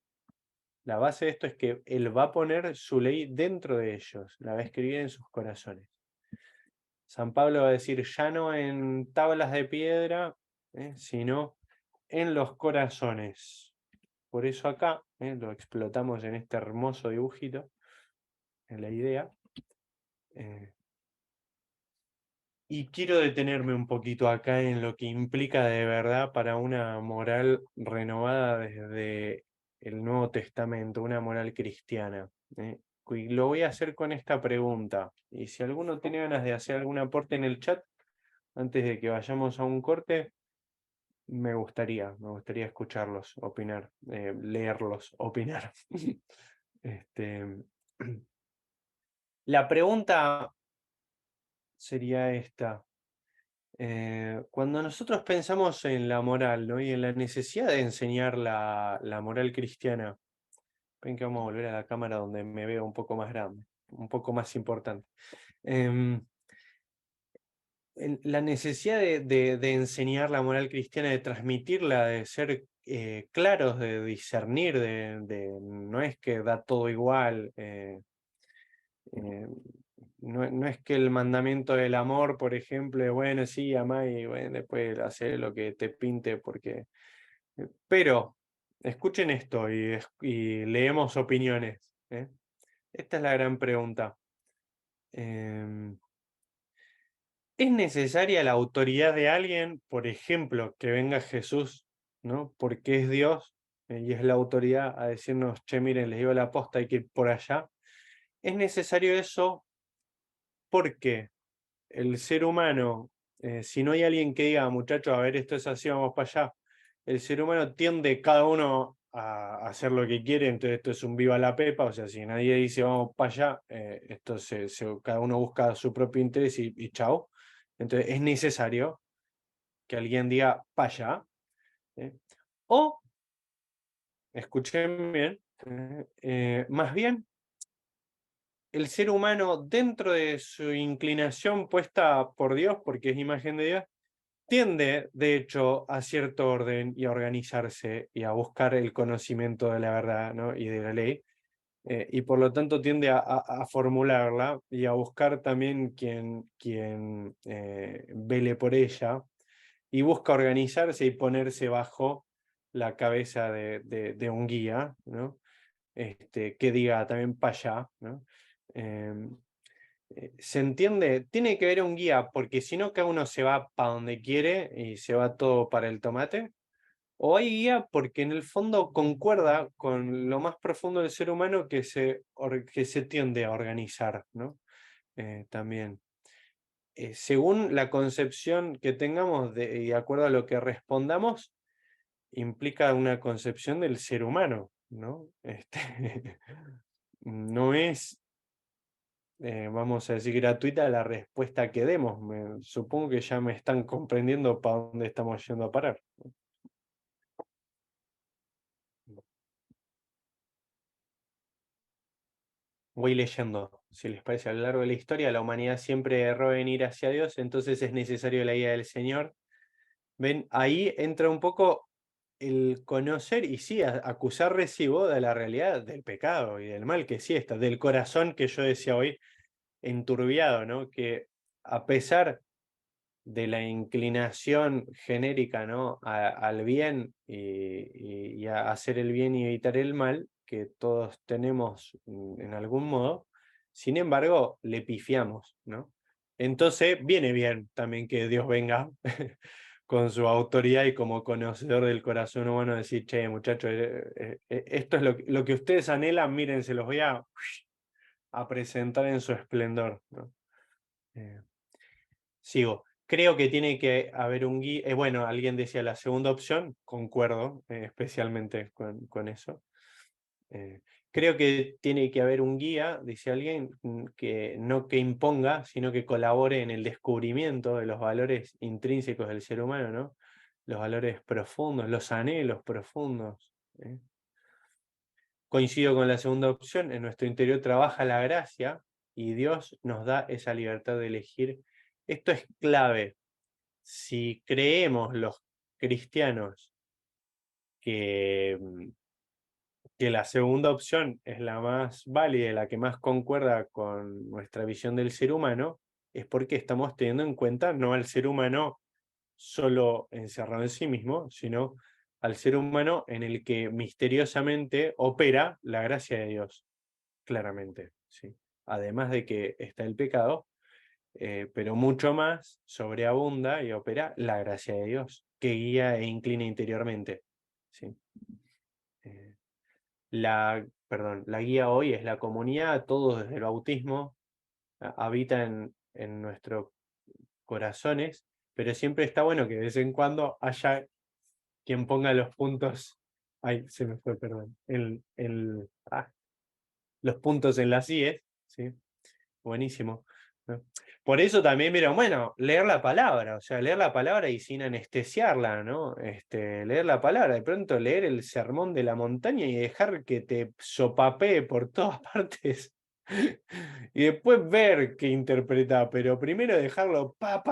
la base de esto es que Él va a poner su ley dentro de ellos, la va a escribir en sus corazones. San Pablo va a decir, ya no en tablas de piedra, sino en los corazones. Por eso acá lo explotamos en este hermoso dibujito, en la idea. Y quiero detenerme un poquito acá en lo que implica de verdad para una moral renovada desde el Nuevo Testamento, una moral cristiana. Y lo voy a hacer con esta pregunta. Y si alguno tiene ganas de hacer algún aporte en el chat, antes de que vayamos a un corte, me gustaría escucharlos, opinar, leerlos, opinar. Este, la pregunta sería esta. Cuando nosotros pensamos en la moral, ¿no? Y en la necesidad de enseñar la moral cristiana, ven que vamos a volver a la cámara donde me veo un poco más grande, un poco más importante. La necesidad de enseñar la moral cristiana, de transmitirla, de ser claros, de discernir, no es que da todo igual. No es que el mandamiento del amor, por ejemplo, es bueno, sí, amá y bueno, después hacer lo que te pinte, porque. Pero, escuchen esto y leemos opiniones. Esta es la gran pregunta. ¿Es necesaria la autoridad de alguien? Por ejemplo, que venga Jesús, ¿no? Porque es Dios y es la autoridad a decirnos, che, miren, les digo la posta, hay que ir por allá. ¿Es necesario eso? Porque el ser humano, si no hay alguien que diga, muchachos, a ver, esto es así, vamos para allá, el ser humano tiende cada uno a hacer lo que quiere, entonces esto es un viva la pepa, o sea, si nadie dice vamos para allá, esto cada uno busca su propio interés y chao. Entonces es necesario que alguien diga para allá. O, escuchen bien, más bien el ser humano dentro de su inclinación puesta por Dios, porque es imagen de Dios, tiende, de hecho, a cierto orden y a organizarse y a buscar el conocimiento de la verdad, ¿no? Y de la ley, y por lo tanto tiende a formularla y a buscar también quien vele por ella, y busca organizarse y ponerse bajo la cabeza de un guía, ¿no? Que diga también para allá, ¿no? Em, ¿Se entiende? Tiene que haber un guía, porque si no, cada uno se va para donde quiere y se va todo para el tomate. O hay guía porque en el fondo concuerda con lo más profundo del ser humano, que se tiende a organizar, ¿no? También. Según la concepción que tengamos y de acuerdo a lo que respondamos, implica una concepción del ser humano, ¿no? No es, vamos a decir, gratuita la respuesta que demos. Supongo que ya me están comprendiendo para dónde estamos yendo a parar. Voy leyendo, si les parece. A lo largo de la historia, la humanidad siempre erró en ir hacia Dios, entonces es necesario la guía del Señor. Ven, ahí entra un poco el conocer y sí, acusar recibo de la realidad del pecado y del mal que sí está, del corazón que yo decía hoy, enturbiado, ¿no? Que a pesar de la inclinación genérica, ¿no? Al bien y a hacer el bien y evitar el mal, que todos tenemos en algún modo, sin embargo, le pifiamos, ¿no? Entonces, viene bien también que Dios venga con su autoridad y como conocedor del corazón humano, decir, che, muchachos, esto es lo que ustedes anhelan, miren, se los voy a presentar en su esplendor, ¿no? Eh, Sigo. Creo que tiene que haber un guía. Bueno, alguien decía la segunda opción, concuerdo especialmente con eso. Creo que tiene que haber un guía, dice alguien, que no que imponga, sino que colabore en el descubrimiento de los valores intrínsecos del ser humano, ¿no? Los valores profundos, los anhelos profundos. ¿Eh? Coincido con la segunda opción, en nuestro interior trabaja la gracia y Dios nos da esa libertad de elegir. Esto es clave. Si creemos los cristianos que, que la segunda opción es la más válida y la que más concuerda con nuestra visión del ser humano, es porque estamos teniendo en cuenta no al ser humano solo encerrado en sí mismo, sino al ser humano en el que misteriosamente opera la gracia de Dios, claramente, ¿sí? Además de que está el pecado, pero mucho más sobreabunda y opera la gracia de Dios, que guía e inclina interiormente. ¿Sí? Eh, la guía hoy es la comunidad, todos desde el bautismo, habita en nuestros corazones, pero siempre está bueno que de vez en cuando haya quien ponga los puntos, ay, se me fue, perdón, los puntos en las IES, ¿sí? Buenísimo, ¿no? Por eso también, mira, bueno, leer la palabra, o sea, leer la palabra y sin anestesiarla, ¿no? Leer la palabra, de pronto leer el sermón de la montaña y dejar que te sopapee por todas partes. Y después ver qué interpreta, pero primero dejarlo pa.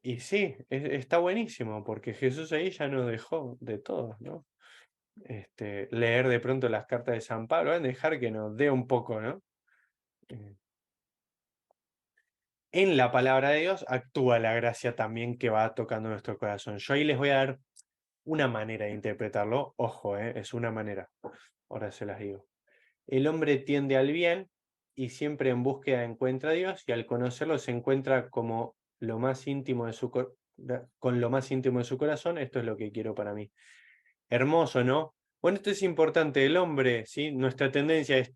Y sí, está buenísimo, porque Jesús ahí ya nos dejó de todos, ¿no? Leer de pronto las cartas de San Pablo, dejar que nos dé un poco, ¿no? Eh, en la palabra de Dios actúa la gracia también que va tocando nuestro corazón. Yo ahí les voy a dar una manera de interpretarlo. Ojo, es una manera. Ahora se las digo. El hombre tiende al bien y siempre en búsqueda encuentra a Dios, y al conocerlo se encuentra como lo más íntimo de con lo más íntimo de su corazón. Esto es lo que quiero para mí. Hermoso, ¿no? Bueno, esto es importante. El hombre, ¿sí? Nuestra tendencia es,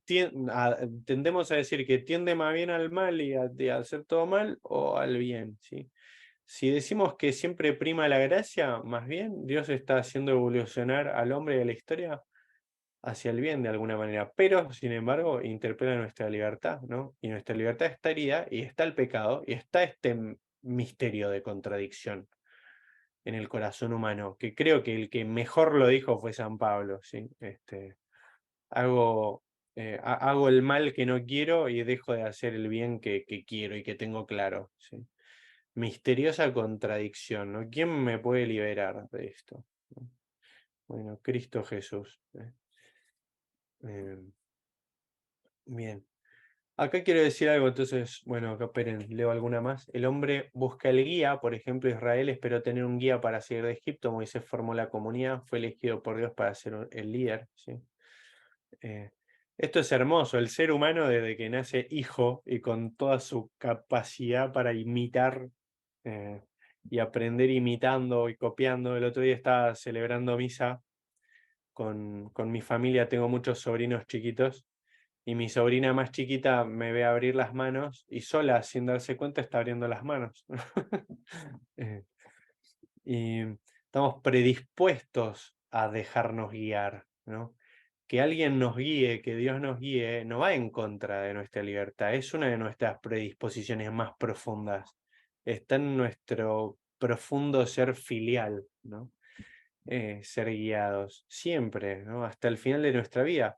tendemos a decir que tiende más bien al mal y a hacer todo mal, o al bien, ¿sí? Si decimos que siempre prima la gracia, más bien Dios está haciendo evolucionar al hombre y a la historia hacia el bien de alguna manera, pero sin embargo interpela nuestra libertad, ¿no? Y nuestra libertad está herida y está el pecado y está este misterio de contradicción en el corazón humano, que creo que el que mejor lo dijo fue San Pablo, ¿sí? Hago, hago el mal que no quiero y dejo de hacer el bien que quiero y que tengo claro, ¿sí? misteriosa contradicción, ¿no? ¿Quién me puede liberar de esto? Bueno, Cristo Jesús. Bien. Acá quiero decir algo, entonces, bueno, acá esperen, leo alguna más. El hombre busca el guía, por ejemplo, Israel esperó tener un guía para salir de Egipto, Moisés formó la comunidad, fue elegido por Dios para ser el líder, ¿sí? Esto es hermoso, el ser humano desde que nace hijo y con toda su capacidad para imitar y aprender imitando y copiando. El otro día estaba celebrando misa con mi familia, tengo muchos sobrinos chiquitos. Y mi sobrina más chiquita me ve abrir las manos y sola, sin darse cuenta, está abriendo las manos. Y estamos predispuestos a dejarnos guiar, ¿no? Que alguien nos guíe, que Dios nos guíe, no va en contra de nuestra libertad, es una de nuestras predisposiciones más profundas. Está en nuestro profundo ser filial, ¿no? Ser guiados, siempre, ¿no? Hasta el final de nuestra vida.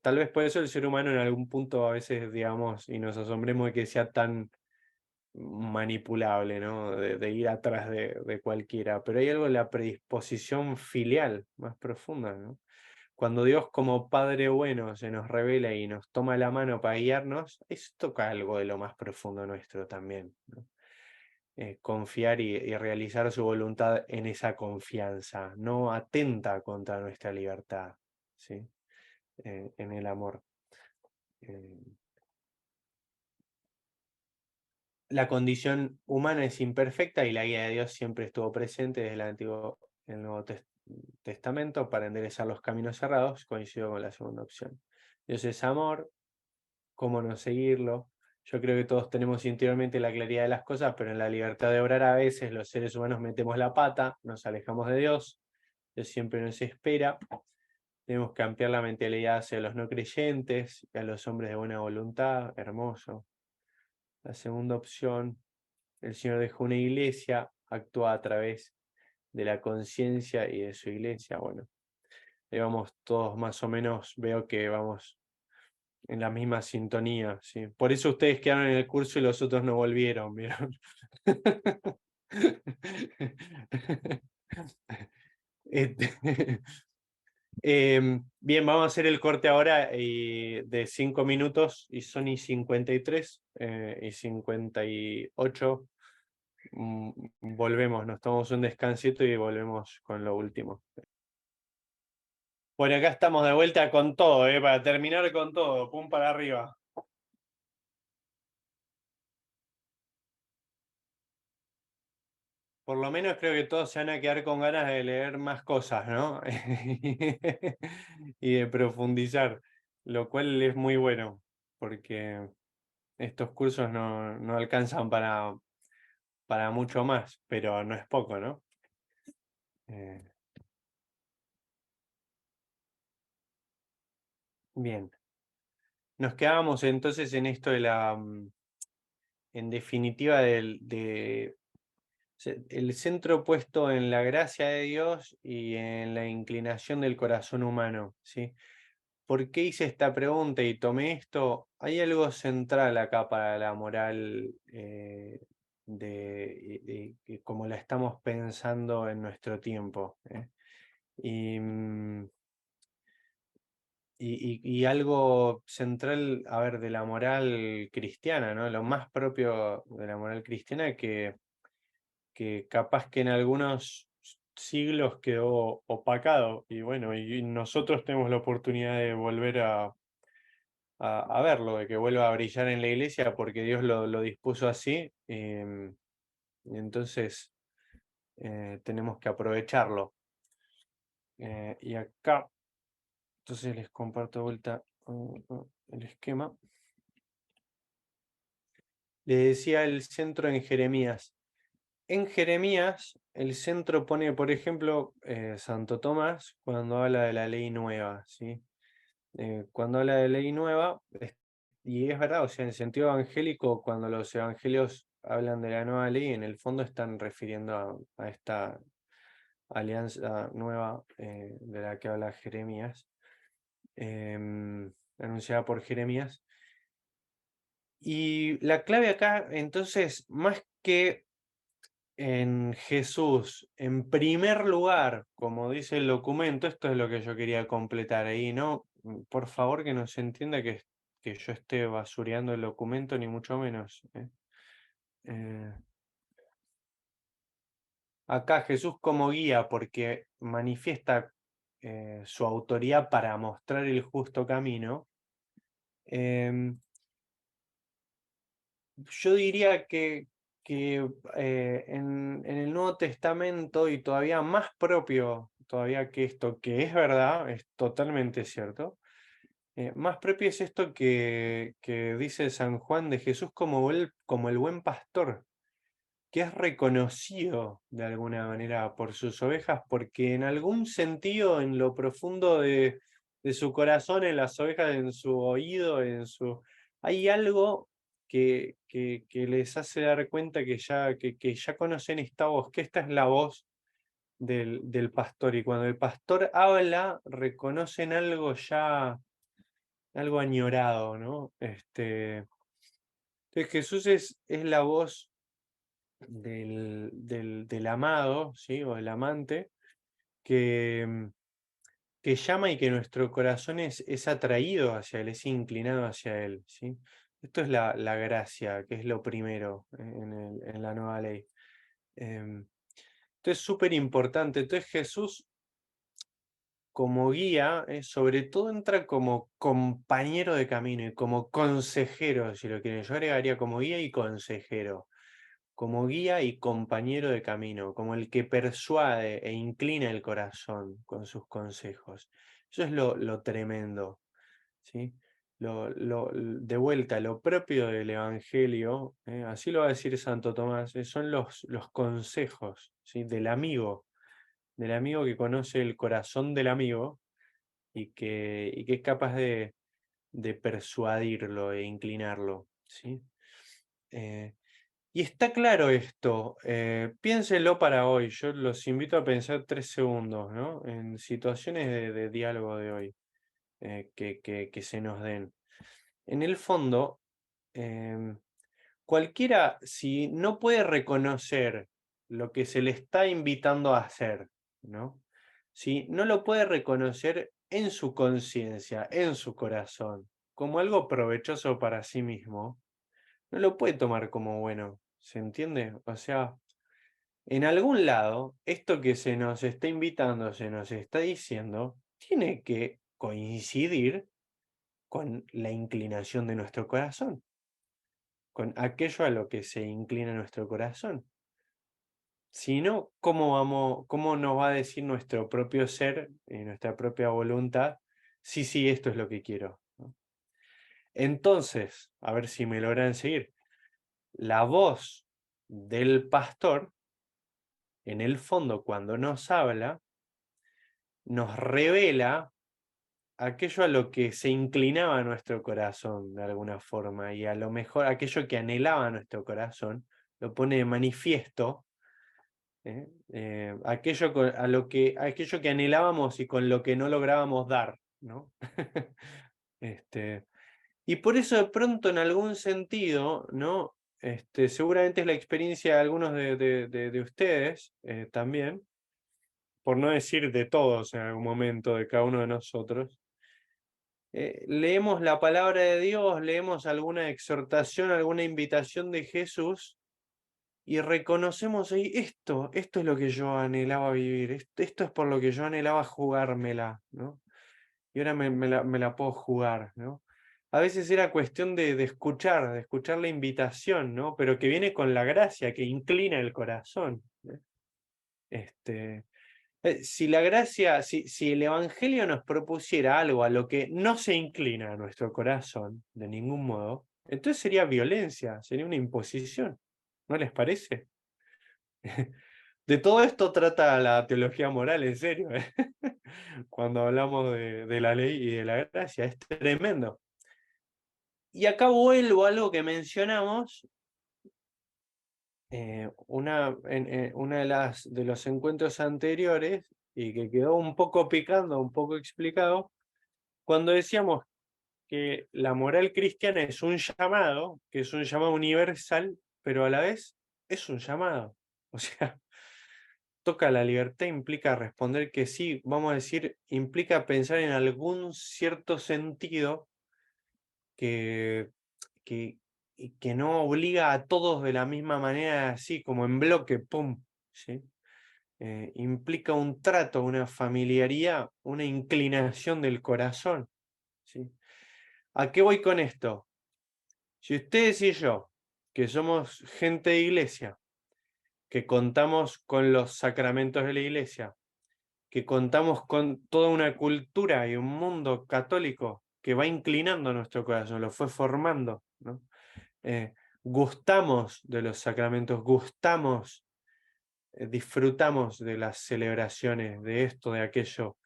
Tal vez por eso el ser humano en algún punto a veces, digamos, y nos asombremos de que sea tan manipulable, ¿no? De ir atrás de cualquiera, pero hay algo en la predisposición filial más profunda, ¿no? Cuando Dios como Padre bueno se nos revela y nos toma la mano para guiarnos, eso toca algo de lo más profundo nuestro también, ¿no? Confiar y realizar su voluntad en esa confianza, no atenta contra nuestra libertad, ¿sí? En el amor. Eh, la condición humana es imperfecta y la guía de Dios siempre estuvo presente desde el Nuevo Testamento para enderezar los caminos cerrados. Coincido con la segunda opción. Dios es amor, ¿cómo no seguirlo? Yo creo que todos tenemos interiormente la claridad de las cosas, pero en la libertad de obrar a veces los seres humanos metemos la pata, nos alejamos de Dios, Dios siempre nos espera. Tenemos que ampliar la mentalidad hacia los no creyentes y a los hombres de buena voluntad. Hermoso. La segunda opción, el Señor dejó una iglesia, actúa a través de la conciencia y de su iglesia. Bueno, ahí vamos todos más o menos, veo que vamos en la misma sintonía, ¿sí? Por eso ustedes quedaron en el curso y los otros no volvieron, ¿vieron? Este, bien, vamos a hacer el corte ahora de 5 minutos y son y 53 y 58. Volvemos, nos tomamos un descansito y volvemos con lo último. Bueno, acá estamos de vuelta con todo, para terminar con todo, pum para arriba. Por lo menos creo que todos se van a quedar con ganas de leer más cosas, ¿no? Y de profundizar, lo cual es muy bueno, porque estos cursos no alcanzan para mucho más, pero no es poco, ¿no? Eh, bien. Nos quedábamos entonces en esto de en definitiva, el centro puesto en la gracia de Dios y en la inclinación del corazón humano, ¿sí? ¿Por qué hice esta pregunta y tomé esto? Hay algo central acá para la moral como la estamos pensando en nuestro tiempo, ¿eh? Y, y algo central, a ver, de la moral cristiana, ¿no? Lo más propio de la moral cristiana que capaz que en algunos siglos quedó opacado. Y bueno, y nosotros tenemos la oportunidad de volver a verlo, de que vuelva a brillar en la iglesia porque Dios lo dispuso así. Y entonces tenemos que aprovecharlo. Y acá, entonces les comparto de vuelta el esquema. Les decía el centro en Jeremías. En Jeremías, el centro pone, por ejemplo, Santo Tomás cuando habla de la ley nueva, ¿sí? Cuando habla de ley nueva, y es verdad, o sea, en sentido evangélico, cuando los evangelios hablan de la nueva ley, en el fondo están refiriendo a esta alianza nueva de la que habla Jeremías, anunciada por Jeremías. Y la clave acá, entonces, más que en Jesús, en primer lugar, como dice el documento, esto es lo que yo quería completar ahí, ¿no? Por favor que no se entienda que yo esté basureando el documento, ni mucho menos. Eh, Acá Jesús como guía, porque manifiesta su autoridad para mostrar el justo camino. em, Yo diría que en el Nuevo Testamento, y todavía más propio todavía que esto, que es verdad, es totalmente cierto, más propio es esto que dice San Juan de Jesús como el buen pastor, que es reconocido de alguna manera por sus ovejas, porque en algún sentido, en lo profundo de su corazón, en las ovejas, en su oído, hay algo que les hace dar cuenta que ya conocen esta voz, que esta es la voz del pastor, y cuando el pastor habla, reconocen algo ya, algo añorado, ¿no? Entonces Jesús es la voz del amado, ¿sí? O del amante, que, que llama y que nuestro corazón es atraído hacia él, es inclinado hacia él, ¿sí? Esto es la gracia, que es lo primero en la nueva ley. Esto es súper importante. Entonces Jesús como guía, sobre todo entra como compañero de camino y como consejero, si lo quieren. Yo agregaría como guía y consejero, como guía y compañero de camino, como el que persuade e inclina el corazón con sus consejos. Eso es lo tremendo, ¿sí? De vuelta, lo propio del Evangelio, así lo va a decir Santo Tomás, son los consejos, ¿sí? Del amigo que conoce el corazón del amigo y que es capaz de persuadirlo e inclinarlo, ¿sí? Eh, y está claro esto, piénsenlo para hoy, yo los invito a pensar 3 segundos, ¿no? En situaciones de diálogo de hoy que se nos den. En el fondo, em, cualquiera, si no puede reconocer lo que se le está invitando a hacer, ¿no? Si no lo puede reconocer en su conciencia, en su corazón, como algo provechoso para sí mismo, no lo puede tomar como bueno, ¿se entiende? O sea, en algún lado, esto que se nos está invitando, se nos está diciendo, tiene que coincidir con la inclinación de nuestro corazón, con aquello a lo que se inclina nuestro corazón. Si no, cómo nos va a decir nuestro propio ser y nuestra propia voluntad? Sí, sí, esto es lo que quiero, ¿no? Entonces, a ver si me logran seguir. La voz del pastor, en el fondo, cuando nos habla, nos revela aquello a lo que se inclinaba nuestro corazón de alguna forma, y a lo mejor aquello que anhelaba nuestro corazón, lo pone de manifiesto, aquello que anhelábamos y con lo que no lográbamos dar, ¿no? Este, y por eso de pronto en algún sentido, ¿no? Seguramente es la experiencia de algunos de ustedes también, por no decir de todos en algún momento, de cada uno de nosotros. Leemos la palabra de Dios, leemos alguna exhortación, alguna invitación de Jesús y reconocemos ahí esto es lo que yo anhelaba vivir, esto es por lo que yo anhelaba jugármela, ¿no? Y ahora me la puedo jugar, ¿no? A veces era cuestión de escuchar la invitación, ¿no? Pero que viene con la gracia, que inclina el corazón, ¿eh? Este, si la gracia, si el Evangelio nos propusiera algo a lo que no se inclina a nuestro corazón de ningún modo, entonces sería violencia, sería una imposición, ¿no les parece? De todo esto trata la teología moral, en serio, ¿eh? Cuando hablamos de la ley y de la gracia, es tremendo. Y acá vuelvo a algo que mencionamos, una de los encuentros anteriores, y que quedó un poco picando, un poco explicado, cuando decíamos que la moral cristiana es un llamado, que es un llamado universal, pero a la vez es un llamado. O sea, toca la libertad, implica responder que sí, vamos a decir, implica pensar en algún cierto sentido que, que, y que no obliga a todos de la misma manera, así como en bloque, ¡pum! ¿Sí? Implica un trato, una familiaridad, una inclinación del corazón. ¿Sí? ¿A qué voy con esto? Si ustedes y yo, que somos gente de iglesia, que contamos con los sacramentos de la iglesia, que contamos con toda una cultura y un mundo católico que va inclinando nuestro corazón, lo fue formando, ¿no? Gustamos de los sacramentos, gustamos, disfrutamos de las celebraciones, de esto, de aquello,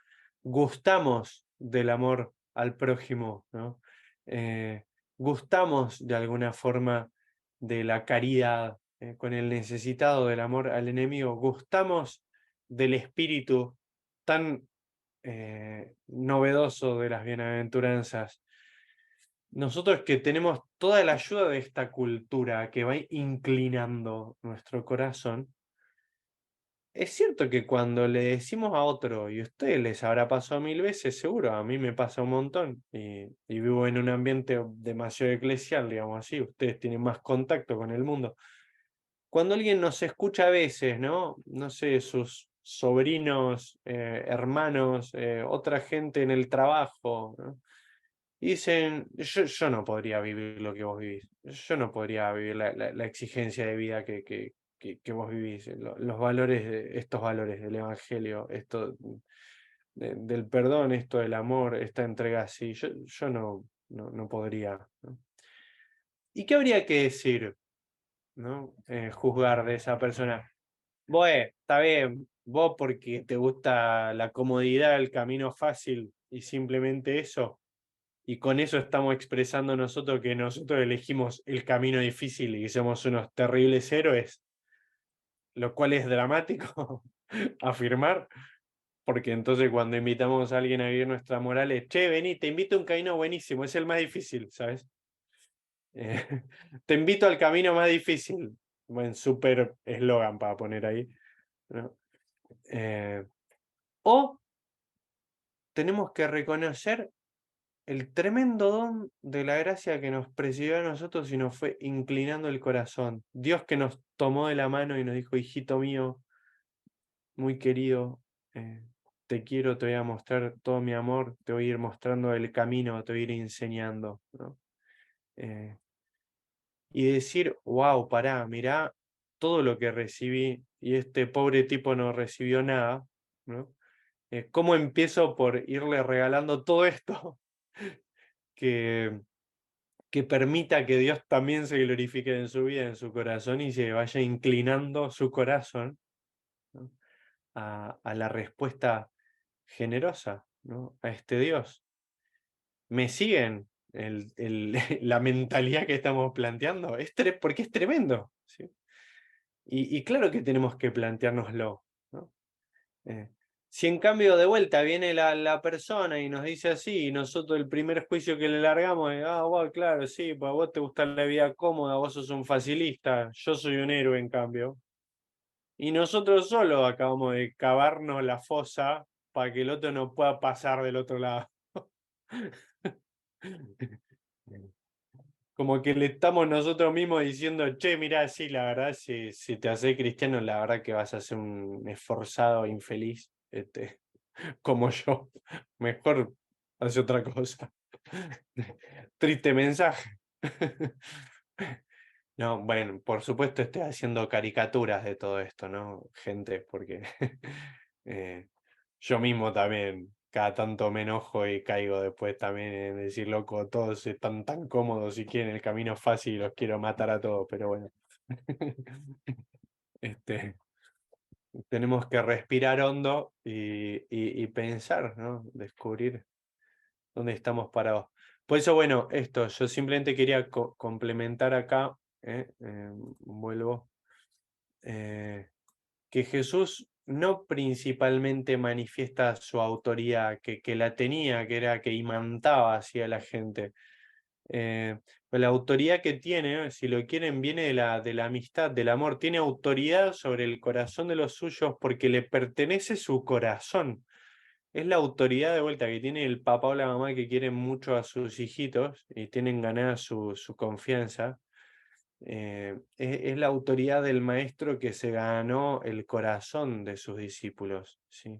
gustamos del amor al prójimo, ¿no? Gustamos de alguna forma de la caridad, con el necesitado, del amor al enemigo, gustamos del espíritu tan novedoso de las bienaventuranzas. Nosotros que tenemos toda la ayuda de esta cultura que va inclinando nuestro corazón, es cierto que cuando le decimos a otro, y a ustedes les habrá pasado 1000 veces, seguro, a mí me pasa un montón, y vivo en un ambiente demasiado eclesial, digamos así, ustedes tienen más contacto con el mundo. Cuando alguien nos escucha a veces, ¿no? No sé, sus sobrinos, hermanos, otra gente en el trabajo, ¿no? Y dicen, yo no podría vivir lo que vos vivís, yo no podría vivir la exigencia de vida que vos vivís, los valores, estos valores del Evangelio, esto del perdón, esto del amor, esta entrega así, yo no podría, ¿no? ¿Y qué habría que decir, ¿no? Juzgar de esa persona? Bueno, está bien, vos porque te gusta la comodidad, el camino fácil y simplemente eso. Y con eso estamos expresando nosotros que nosotros elegimos el camino difícil y que somos unos terribles héroes, lo cual es dramático afirmar, porque entonces cuando invitamos a alguien a vivir nuestra moral es, che, vení, te invito a un camino buenísimo, es el más difícil, ¿sabes? Eh, te invito al camino más difícil. Buen súper eslogan para poner ahí, ¿no? O tenemos que reconocer el tremendo don de la gracia que nos presidió a nosotros y nos fue inclinando el corazón. Dios que nos tomó de la mano y nos dijo, hijito mío, muy querido, te quiero, te voy a mostrar todo mi amor, te voy a ir mostrando el camino, te voy a ir enseñando, ¿no? Y decir, wow, pará, mirá todo lo que recibí y este pobre tipo no recibió nada, ¿no? ¿Cómo empiezo por irle regalando todo esto que, que permita que Dios también se glorifique en su vida, en su corazón y se vaya inclinando su corazón, ¿no? A la respuesta generosa, ¿no? A este Dios? ¿Me siguen la mentalidad que estamos planteando? Porque es tremendo, ¿sí? Y claro que tenemos que planteárnoslo, ¿no? Eh, si en cambio de vuelta viene la persona y nos dice así, y nosotros el primer juicio que le largamos es, bueno, claro, sí, pues a vos te gusta la vida cómoda, vos sos un facilista, yo soy un héroe en cambio. Y nosotros solo acabamos de cavarnos la fosa para que el otro no pueda pasar del otro lado. Como que le estamos nosotros mismos diciendo, che, mirá, sí, la verdad, si te haces cristiano, la verdad que vas a ser un esforzado infeliz, como yo. Mejor hace otra cosa. Triste mensaje. No, bueno, por supuesto estoy haciendo caricaturas de todo esto, ¿no, gente? Porque yo mismo también cada tanto me enojo y caigo después también en decir, loco, todos están tan cómodos y quieren el camino fácil y los quiero matar a todos, pero bueno. Este, tenemos que respirar hondo y pensar, ¿no? Descubrir dónde estamos parados. Por eso, bueno, esto, yo simplemente quería complementar acá, vuelvo, que Jesús no principalmente manifiesta su autoría, que la tenía, que era que imantaba hacia la gente. Pero la autoridad que tiene, si lo quieren, viene de la amistad, del amor. Tiene autoridad sobre el corazón de los suyos porque le pertenece su corazón. Es la autoridad de vuelta que tiene el papá o la mamá que quieren mucho a sus hijitos y tienen ganada su confianza. Es la autoridad del maestro que se ganó el corazón de sus discípulos, ¿sí?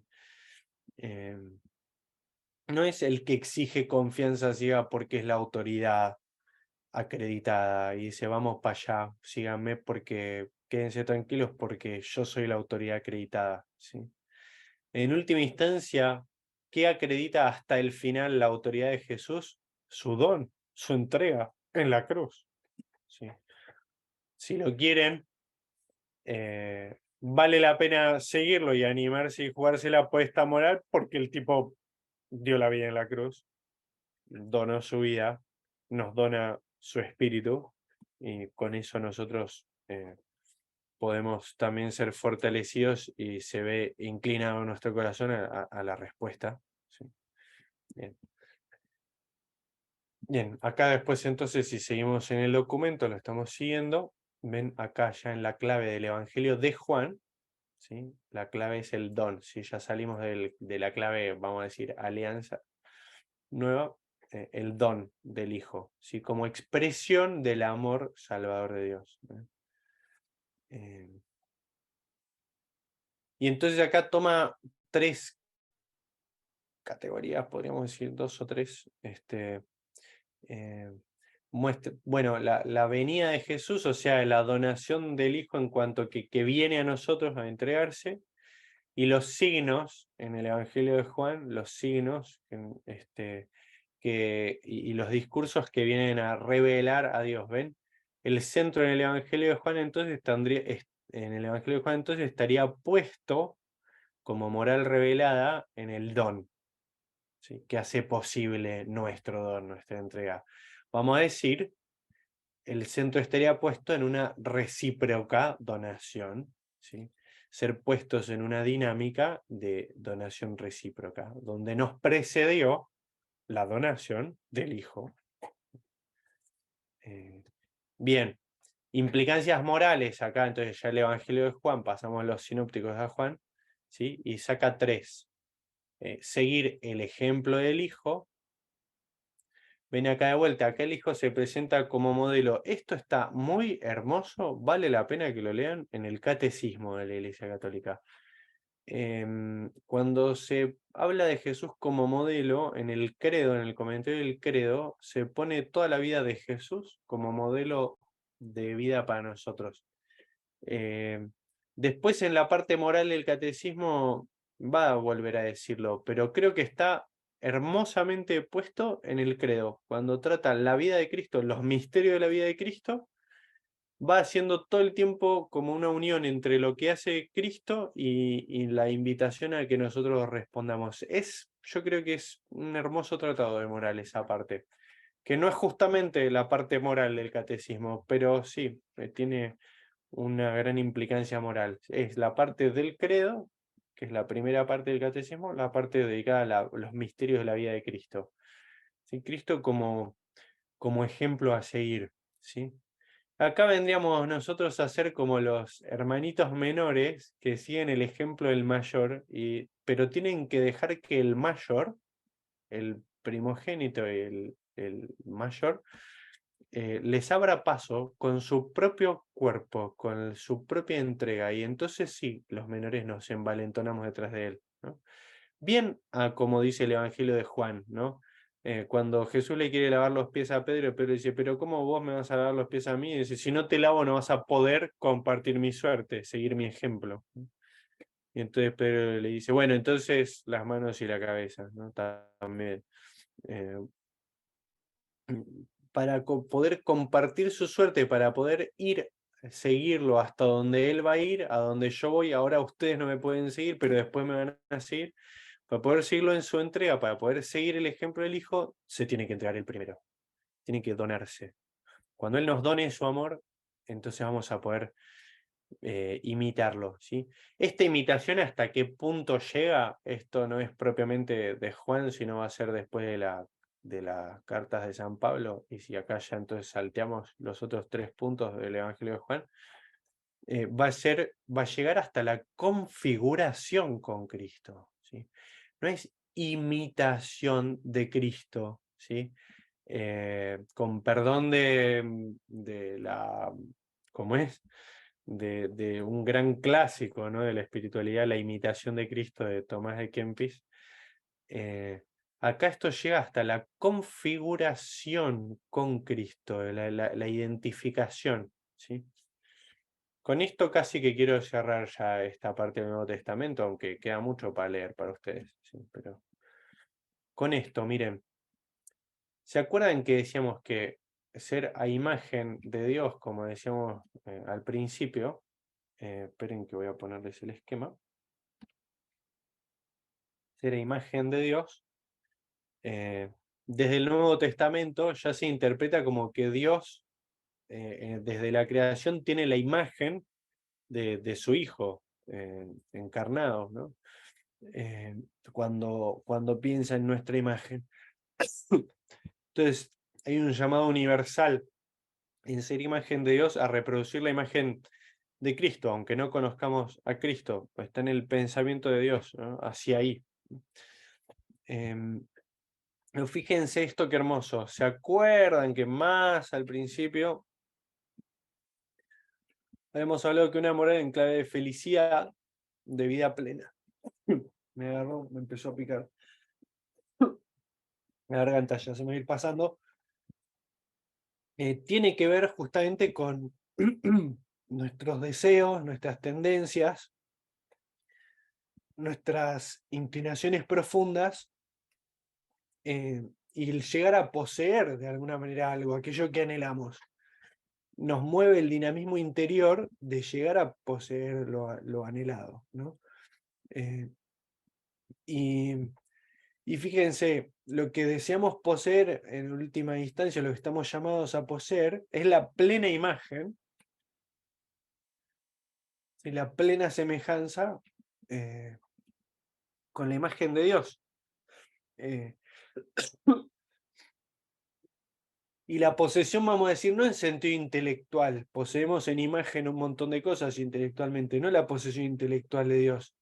No es el que exige confianza ciega porque es la autoridad acreditada y dice vamos para allá, síganme porque quédense tranquilos porque yo soy la autoridad acreditada, ¿sí? En última instancia, ¿qué acredita hasta el final la autoridad de Jesús? Su don, su entrega en la cruz, ¿sí? Si lo quieren, vale la pena seguirlo y animarse y jugarse la apuesta moral porque el tipo dio la vida en la cruz, donó su vida, nos dona su espíritu y con eso nosotros podemos también ser fortalecidos y se ve inclinado nuestro corazón a la respuesta. ¿Sí? Bien. Bien, acá después entonces si seguimos en el documento, lo estamos siguiendo, ven acá ya en la clave del Evangelio de Juan, ¿sí? La clave es el don, si ya salimos de la clave, vamos a decir, alianza nueva, el don del Hijo, ¿sí? Como expresión del amor salvador de Dios. Y entonces acá toma tres categorías, podríamos decir, dos o tres. Bueno, la venida de Jesús, o sea, la donación del Hijo en cuanto que viene a nosotros a entregarse, y los signos en el Evangelio de Juan, los signos y los discursos que vienen a revelar a Dios, ¿ven? El centro en el Evangelio de Juan entonces en el Evangelio de Juan entonces estaría puesto como moral revelada en el don, ¿sí? Que hace posible nuestro don, nuestra entrega. Vamos a decir, el centro estaría puesto en una recíproca donación, ¿sí? Ser puestos en una dinámica de donación recíproca, donde nos precedió la donación del Hijo. Bien, implicancias morales acá, entonces ya el Evangelio de Juan, pasamos a los sinópticos de Juan, ¿sí? Y saca tres. Seguir el ejemplo del Hijo. Ven acá de vuelta, acá el Hijo se presenta como modelo. Esto está muy hermoso, vale la pena que lo lean en el Catecismo de la Iglesia Católica. Cuando se habla de Jesús como modelo, en el credo, en el comentario del credo, se pone toda la vida de Jesús como modelo de vida para nosotros. Después en la parte moral del catecismo va a volver a decirlo, pero creo que está hermosamente puesto en el credo. Cuando trata la vida de Cristo, los misterios de la vida de Cristo, va haciendo todo el tiempo como una unión entre lo que hace Cristo y la invitación a que nosotros respondamos. Yo creo que es un hermoso tratado de moral esa parte, que no es justamente la parte moral del catecismo, pero sí, tiene una gran implicancia moral. Es la parte del credo, que es la primera parte del catecismo, la parte dedicada a los misterios de la vida de Cristo. ¿Sí? Cristo como ejemplo a seguir. ¿Sí? Acá vendríamos nosotros a ser como los hermanitos menores que siguen el ejemplo del mayor, pero tienen que dejar que el mayor, el primogénito y el mayor, les abra paso con su propio cuerpo, con su propia entrega, y entonces sí, los menores nos envalentonamos detrás de él, ¿no? Bien, como dice el Evangelio de Juan, ¿no? Cuando Jesús le quiere lavar los pies a Pedro, Pedro dice, pero ¿cómo vos me vas a lavar los pies a mí? Y dice, si no te lavo no vas a poder compartir mi suerte, seguir mi ejemplo. Y entonces Pedro le dice, bueno, entonces las manos y la cabeza, ¿no? También. Eh, para poder compartir su suerte, para poder seguirlo hasta donde él va a ir, a donde yo voy, ahora ustedes no me pueden seguir, pero después me van a seguir. Para poder seguirlo en su entrega, para poder seguir el ejemplo del Hijo, se tiene que entregar el primero, tiene que donarse. Cuando Él nos done su amor, entonces vamos a poder imitarlo, ¿sí? Esta imitación, ¿hasta qué punto llega? Esto no es propiamente de Juan, sino va a ser después de las cartas de San Pablo, y si acá ya entonces salteamos los otros 3 puntos del Evangelio de Juan, va a llegar hasta la configuración con Cristo, ¿sí? No es imitación de Cristo, ¿sí? Con perdón de la, ¿cómo es? De un gran clásico, ¿no? De la espiritualidad, la imitación de Cristo de Tomás de Kempis. Acá esto llega hasta la configuración con Cristo, la identificación, ¿sí? Con esto casi que quiero cerrar ya esta parte del Nuevo Testamento, aunque queda mucho para leer para ustedes, ¿sí? Pero con esto, miren, ¿se acuerdan que decíamos que ser a imagen de Dios, como decíamos al principio? Esperen que voy a ponerles el esquema. Ser a imagen de Dios, desde el Nuevo Testamento ya se interpreta como que Dios, desde la creación, tiene la imagen de su Hijo encarnado, ¿no? Cuando piensa en nuestra imagen. Entonces, hay un llamado universal en ser imagen de Dios a reproducir la imagen de Cristo, aunque no conozcamos a Cristo, pues está en el pensamiento de Dios, ¿no? Hacia ahí. Pero fíjense esto qué hermoso. ¿Se acuerdan que más al principio habíamos hablado que una moral en clave de felicidad, de vida plena? Me agarró, me empezó a picar la garganta, ya se me va a ir pasando. Tiene que ver justamente con nuestros deseos, nuestras tendencias, nuestras inclinaciones profundas, y el llegar a poseer de alguna manera algo, aquello que anhelamos. Nos mueve el dinamismo interior de llegar a poseer lo anhelado, ¿no? Y fíjense, lo que deseamos poseer en última instancia, lo que estamos llamados a poseer, es la plena imagen y la plena semejanza con la imagen de Dios. Eh, y la posesión, vamos a decir, no en sentido intelectual. Poseemos en imagen un montón de cosas intelectualmente, no la posesión intelectual de Dios.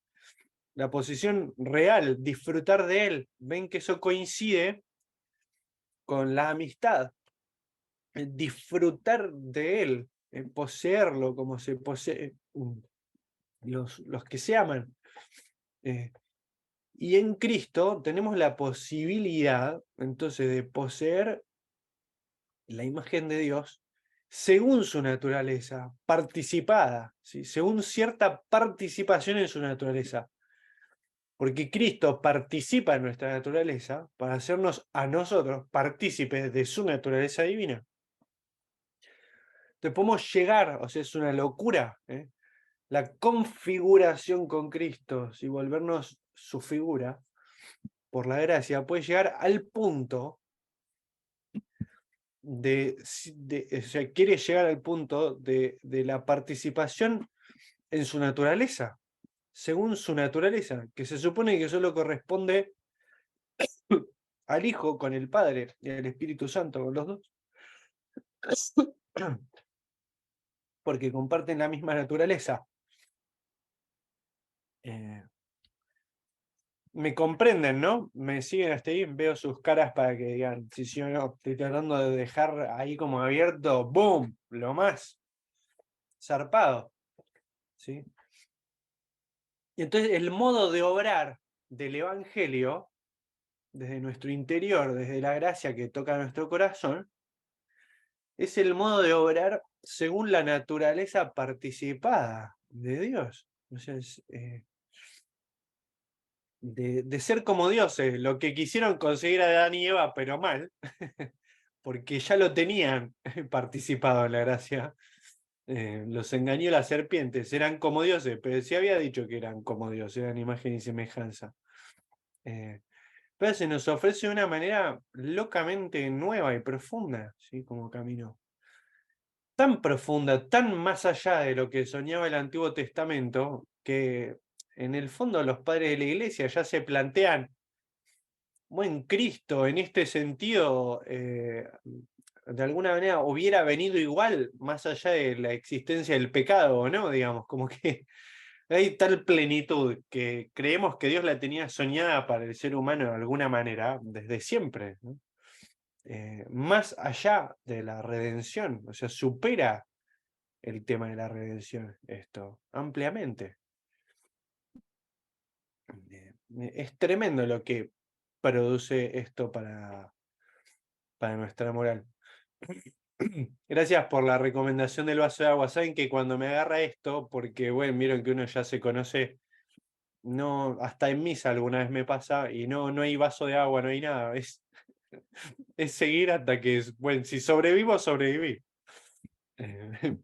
La posesión real, disfrutar de Él. Ven que eso coincide con la amistad. Disfrutar de Él, poseerlo como se posee los que se aman. Y en Cristo tenemos la posibilidad, entonces, de poseer la imagen de Dios según su naturaleza, participada, ¿sí? Según cierta participación en su naturaleza. Porque Cristo participa en nuestra naturaleza para hacernos a nosotros partícipes de su naturaleza divina. Entonces podemos llegar, o sea, es una locura, la configuración con Cristo, si volvernos su figura, por la gracia, puede llegar al punto o sea, quiere llegar al punto de la participación en su naturaleza, según su naturaleza, que se supone que solo corresponde al Hijo con el Padre y al Espíritu Santo con los dos, porque comparten la misma naturaleza. Me comprenden, ¿no? Me siguen hasta ahí, veo sus caras para que digan, si sí o no, estoy tratando de dejar ahí como abierto, ¡boom! Lo más zarpado, ¿sí? Y entonces el modo de obrar del Evangelio, desde nuestro interior, desde la gracia que toca nuestro corazón, es el modo de obrar según la naturaleza participada de Dios. O sea, de ser como dioses, lo que quisieron conseguir a Adán y Eva, pero mal, porque ya lo tenían participado en la gracia. Los engañó la serpiente, eran como dioses, pero sí había dicho que eran como dioses, eran imagen y semejanza. Pero se nos ofrece de una manera locamente nueva y profunda, ¿sí? Como camino. tan profunda, tan más allá de lo que soñaba el Antiguo Testamento, que en el fondo los padres de la iglesia ya se plantean, bueno, Cristo en este sentido, de alguna manera hubiera venido igual, más allá de la existencia del pecado, ¿no? Digamos, como que hay tal plenitud que creemos que Dios la tenía soñada para el ser humano de alguna manera, desde siempre, ¿no? Más allá de la redención, o sea, supera el tema de la redención, esto, ampliamente. Es tremendo lo que produce esto para nuestra moral. Gracias por la recomendación del vaso de agua. Saben que cuando me agarra esto, porque bueno, vieron que uno ya se conoce, no, hasta en misa alguna vez me pasa y no hay vaso de agua, no hay nada. Es seguir hasta que, bueno, si sobrevivo, sobreviví.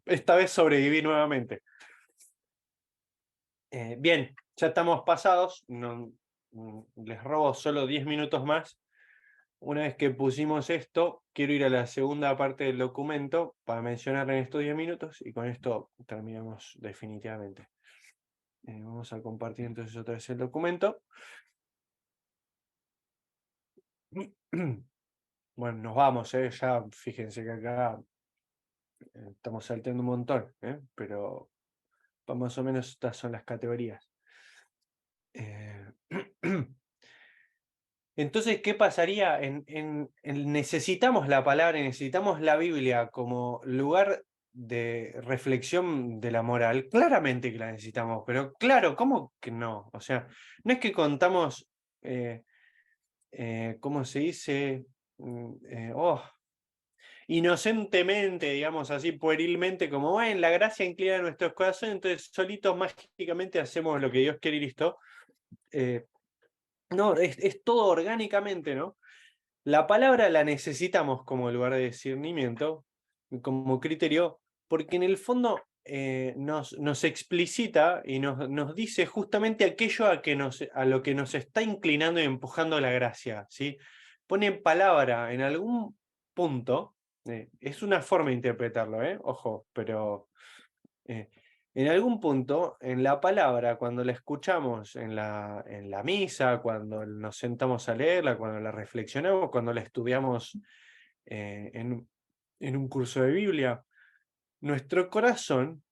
Esta vez sobreviví nuevamente. Bien, ya estamos pasados. Les robo solo 10 minutos más. Una vez que pusimos esto, quiero ir a la segunda parte del documento para mencionar en estos 10 minutos y con esto terminamos definitivamente. Vamos a compartir entonces otra vez el documento. Bueno, nos vamos, ya fíjense que acá estamos saltando un montón, pero más o menos estas son las categorías. Entonces, ¿qué pasaría? Necesitamos la palabra, necesitamos la Biblia como lugar de reflexión de la moral. Claramente que la necesitamos, pero claro, ¿cómo que no? O sea, no es que contamos, ¿cómo se dice? Inocentemente, digamos así, puerilmente, como, bueno, la gracia inclina nuestros corazones, entonces solitos mágicamente hacemos lo que Dios quiere y listo. No, es todo orgánicamente, ¿no? La palabra la necesitamos como lugar de discernimiento, como criterio, porque en el fondo nos explicita y nos dice justamente aquello a lo que nos está inclinando y empujando la gracia, ¿sí? Pone en palabra en algún punto, es una forma de interpretarlo, ojo, pero eh, en algún punto, en la palabra, cuando la escuchamos en la misa, cuando nos sentamos a leerla, cuando la reflexionamos, cuando la estudiamos en un curso de Biblia, nuestro corazón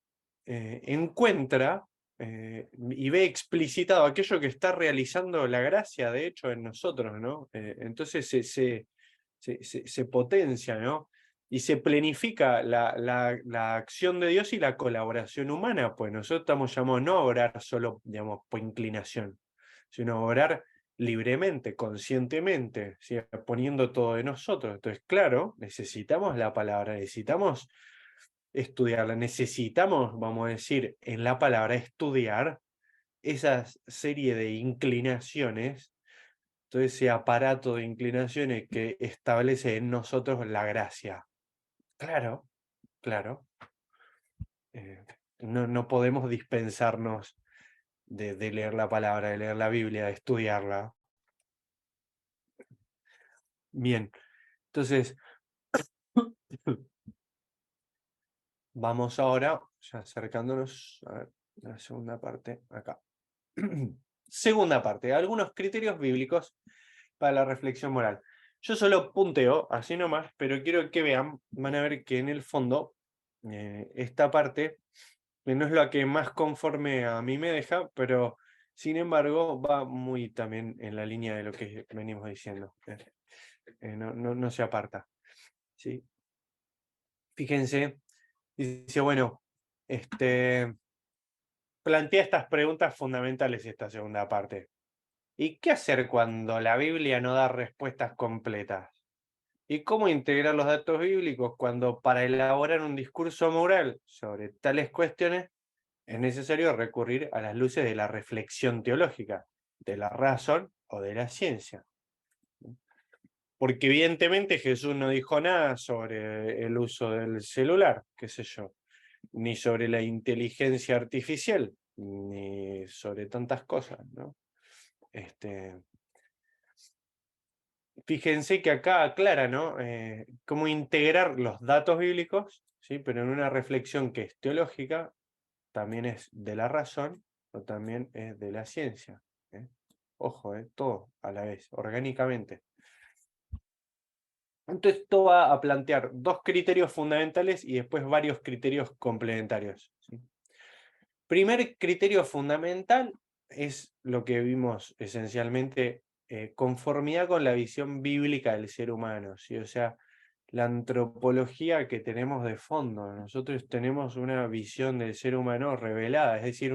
encuentra y ve explicitado aquello que está realizando la gracia, de hecho, en nosotros, ¿no? Entonces se potencia, ¿no? Y se planifica la acción de Dios y la colaboración humana, pues nosotros estamos llamados no a orar solo, digamos, por inclinación, sino a orar libremente, conscientemente, ¿sí? Poniendo todo de nosotros. Entonces, claro, necesitamos la palabra, necesitamos estudiarla, necesitamos, vamos a decir, en la palabra estudiar esa serie de inclinaciones, todo ese aparato de inclinaciones que establece en nosotros la gracia. Claro, claro. No podemos dispensarnos de leer la palabra, de leer la Biblia, de estudiarla. Bien, entonces, vamos ahora, ya acercándonos a la segunda parte, acá. Segunda parte, algunos criterios bíblicos para la reflexión moral. Yo solo punteo, así nomás, pero quiero que vean, van a ver que en el fondo, esta parte no es la que más conforme a mí me deja, pero sin embargo va muy también en la línea de lo que venimos diciendo. No se aparta. ¿Sí? Fíjense, dice, bueno, plantea estas preguntas fundamentales esta segunda parte. ¿Y qué hacer cuando la Biblia no da respuestas completas? ¿Y cómo integrar los datos bíblicos cuando para elaborar un discurso moral sobre tales cuestiones es necesario recurrir a las luces de la reflexión teológica, de la razón o de la ciencia? Porque evidentemente Jesús no dijo nada sobre el uso del celular, qué sé yo, ni sobre la inteligencia artificial, ni sobre tantas cosas, ¿no? Fíjense que acá aclara, ¿no? Cómo integrar los datos bíblicos, ¿sí? Pero en una reflexión que es teológica, también es de la razón o también es de la ciencia. ¿Eh? Ojo, todo a la vez, orgánicamente. Entonces, esto va a plantear dos criterios fundamentales y después varios criterios complementarios. ¿Sí? Primer criterio fundamental es lo que vimos esencialmente, conformidad con la visión bíblica del ser humano, ¿sí? O sea, la antropología que tenemos de fondo. Nosotros tenemos una visión del ser humano revelada, es decir,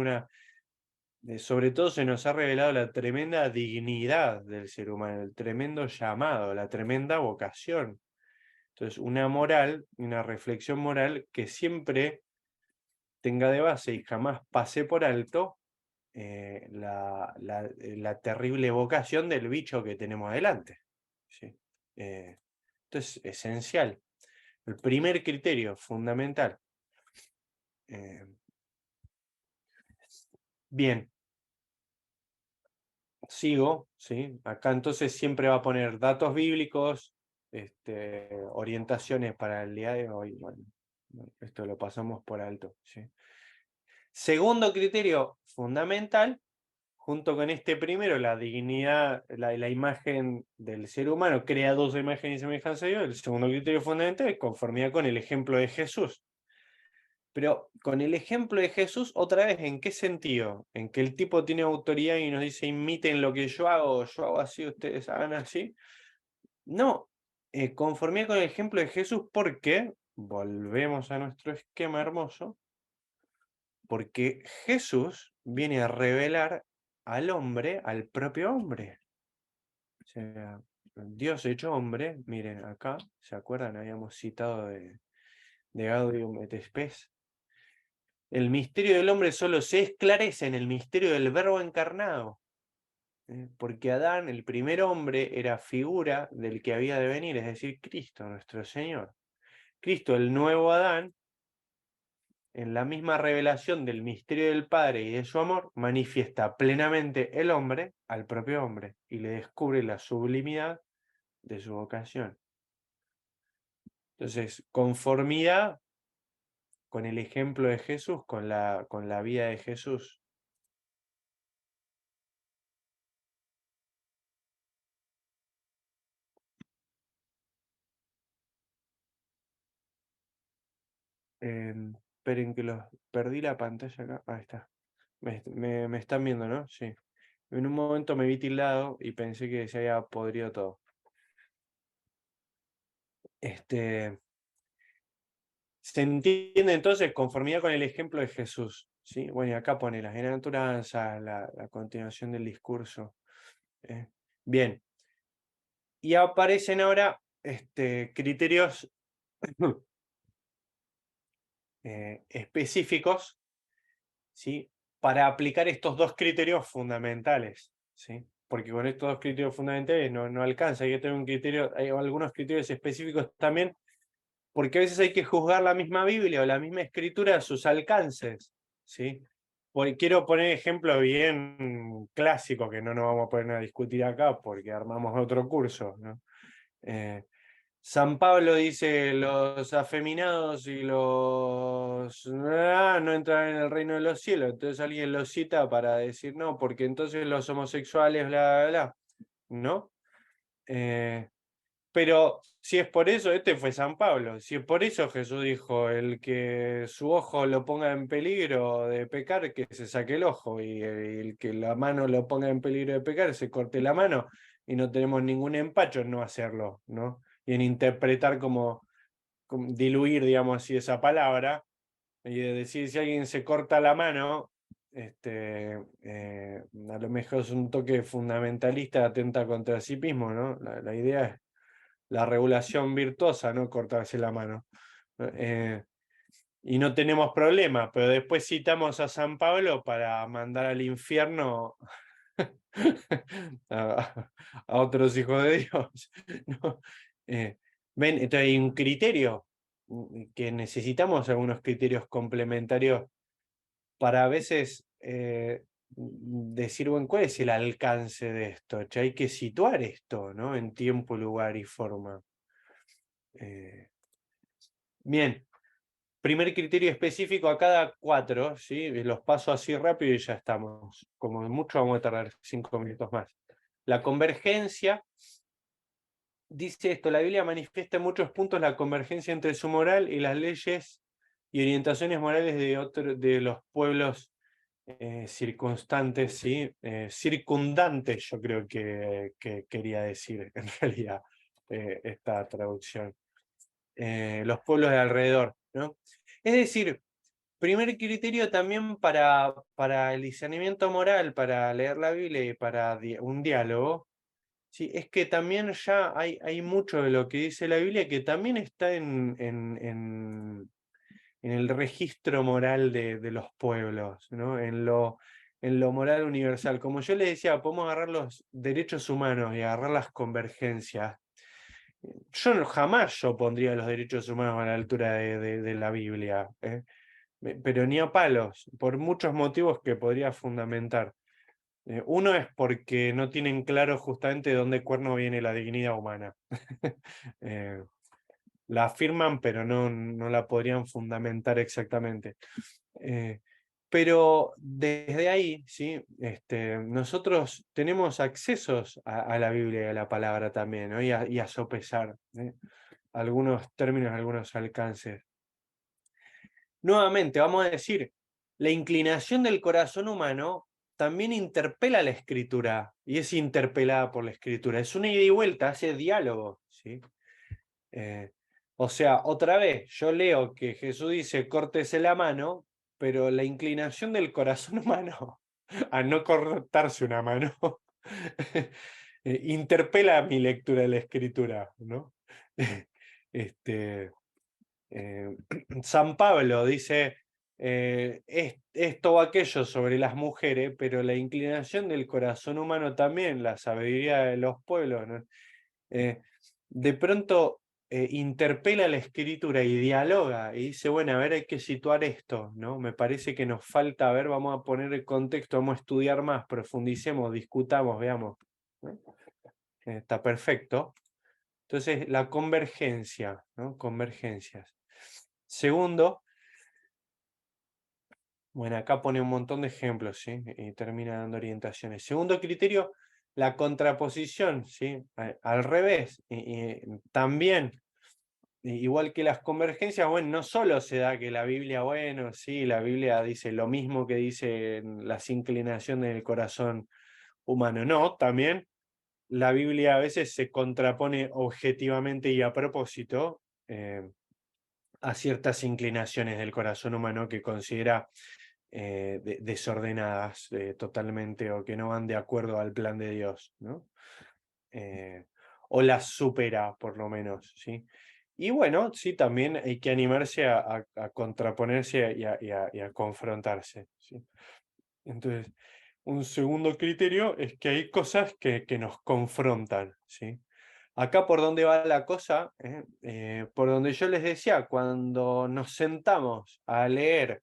sobre todo se nos ha revelado la tremenda dignidad del ser humano, el tremendo llamado, la tremenda vocación. Entonces, una moral, una reflexión moral que siempre tenga de base y jamás pase por alto la terrible vocación del bicho que tenemos adelante. ¿Sí? Esto es esencial. El primer criterio fundamental. Bien, sigo, ¿sí? Acá entonces siempre va a poner datos bíblicos, orientaciones para el día de hoy. Bueno, esto lo pasamos por alto, ¿sí? Segundo criterio fundamental, junto con este primero, la dignidad, la imagen del ser humano, creados de imagen y semejanza de Dios. El segundo criterio fundamental es conformidad con el ejemplo de Jesús. Pero con el ejemplo de Jesús, otra vez, ¿en qué sentido? En que el tipo tiene autoridad y nos dice, imiten lo que yo hago así, ustedes hagan así. No, conformidad con el ejemplo de Jesús, porque, volvemos a nuestro esquema hermoso, porque Jesús viene a revelar al hombre, al propio hombre. O sea, Dios hecho hombre, miren acá, ¿se acuerdan? Habíamos citado de Gaudium et Spes. El misterio del hombre solo se esclarece en el misterio del Verbo encarnado. Porque Adán, el primer hombre, era figura del que había de venir, es decir, Cristo, nuestro Señor. Cristo, el nuevo Adán, en la misma revelación del misterio del Padre y de su amor, manifiesta plenamente el hombre al propio hombre y le descubre la sublimidad de su vocación. Entonces, conformidad con el ejemplo de Jesús, con la vida de Jesús. Esperen que perdí la pantalla acá. Ahí está. Me están viendo, ¿no? Sí. En un momento me vi tildado y pensé que se había podrido todo. Se entiende entonces conformidad con el ejemplo de Jesús. ¿Sí? Bueno, y acá pone las bienaventuranzas, la continuación del discurso. Bien. Y aparecen ahora criterios específicos, ¿sí? Para aplicar estos dos criterios fundamentales, ¿sí? Porque con estos dos criterios fundamentales no alcanza, hay que tener un criterio, hay algunos criterios específicos también, porque a veces hay que juzgar la misma Biblia o la misma escritura a sus alcances, ¿sí? Quiero poner ejemplo bien clásico que no nos vamos a poner a discutir acá porque armamos otro curso, ¿no? San Pablo dice, los afeminados y los no entran en el reino de los cielos. Entonces alguien lo cita para decir no, porque entonces los homosexuales, bla, bla, bla. ¿No? Pero si es por eso, este fue San Pablo. Si es por eso Jesús dijo, el que su ojo lo ponga en peligro de pecar, que se saque el ojo. Y el que la mano lo ponga en peligro de pecar, se corte la mano. Y no tenemos ningún empacho en no hacerlo, ¿no? Y en interpretar como diluir, digamos así, esa palabra. Y de decir, si alguien se corta la mano, a lo mejor es un toque fundamentalista, atenta contra sí mismo, ¿no? La idea es la regulación virtuosa, no cortarse la mano. Y no tenemos problema, pero después citamos a San Pablo para mandar al infierno a otros hijos de Dios. ¿No? ¿Ven? Entonces hay un criterio que necesitamos, algunos criterios complementarios para a veces decir, bueno, ¿cuál es el alcance de esto? Hay que situar esto, ¿no? En tiempo, lugar y forma. Bien, Primer criterio específico a cada 4, ¿sí? Los paso así rápido y ya estamos. Como mucho vamos a tardar 5 minutos más. La convergencia, dice esto, la Biblia manifiesta en muchos puntos la convergencia entre su moral y las leyes y orientaciones morales de los pueblos circunstantes, ¿sí? Circundantes, yo creo que quería decir en realidad esta traducción. Los pueblos de alrededor, ¿no? Es decir, primer criterio también para el discernimiento moral, para leer la Biblia y para un diálogo, sí, es que también ya hay mucho de lo que dice la Biblia que también está en el registro moral de los pueblos, ¿no? En lo moral universal. Como yo les decía, podemos agarrar los derechos humanos y agarrar las convergencias. Jamás yo pondría los derechos humanos a la altura de la Biblia, pero ni a palos, por muchos motivos que podría fundamentar. Uno es porque no tienen claro justamente de dónde cuerno viene la dignidad humana. La afirman, pero no la podrían fundamentar exactamente. Pero desde ahí, ¿sí? Nosotros tenemos accesos a la Biblia y a la palabra también, ¿no? y a sopesar algunos términos, algunos alcances. Nuevamente, vamos a decir, la inclinación del corazón humano también interpela la escritura y es interpelada por la escritura. Es una ida y vuelta, hace diálogo, ¿sí? O sea, otra vez, yo leo que Jesús dice, córtese la mano, pero la inclinación del corazón humano a no cortarse una mano interpela mi lectura de la escritura, ¿no? Este, San Pablo dice esto o aquello sobre las mujeres, pero la inclinación del corazón humano también, la sabiduría de los pueblos, ¿no? De pronto interpela la escritura y dialoga y dice, bueno, a ver, hay que situar esto, ¿no? Me parece que nos falta, a ver, vamos a poner el contexto, vamos a estudiar más, profundicemos, discutamos, veamos. Está perfecto. Entonces, la convergencia, ¿no? Convergencias. Segundo, bueno, acá pone un montón de ejemplos, ¿sí? Y termina dando orientaciones. Segundo criterio, la contraposición, ¿sí? Al revés, también, igual que las convergencias, bueno, no solo se da que la Biblia, bueno, sí, la Biblia dice lo mismo que dicen las inclinaciones del corazón humano, no, también la Biblia a veces se contrapone objetivamente y a propósito a ciertas inclinaciones del corazón humano que considera desordenadas totalmente o que no van de acuerdo al plan de Dios, ¿no? O las supera, por lo menos, ¿sí? Y bueno, sí, también hay que animarse a contraponerse y a confrontarse, ¿sí? Entonces, un segundo criterio es que hay cosas que nos confrontan, ¿sí? Acá por donde va la cosa, por donde yo les decía, cuando nos sentamos a leer,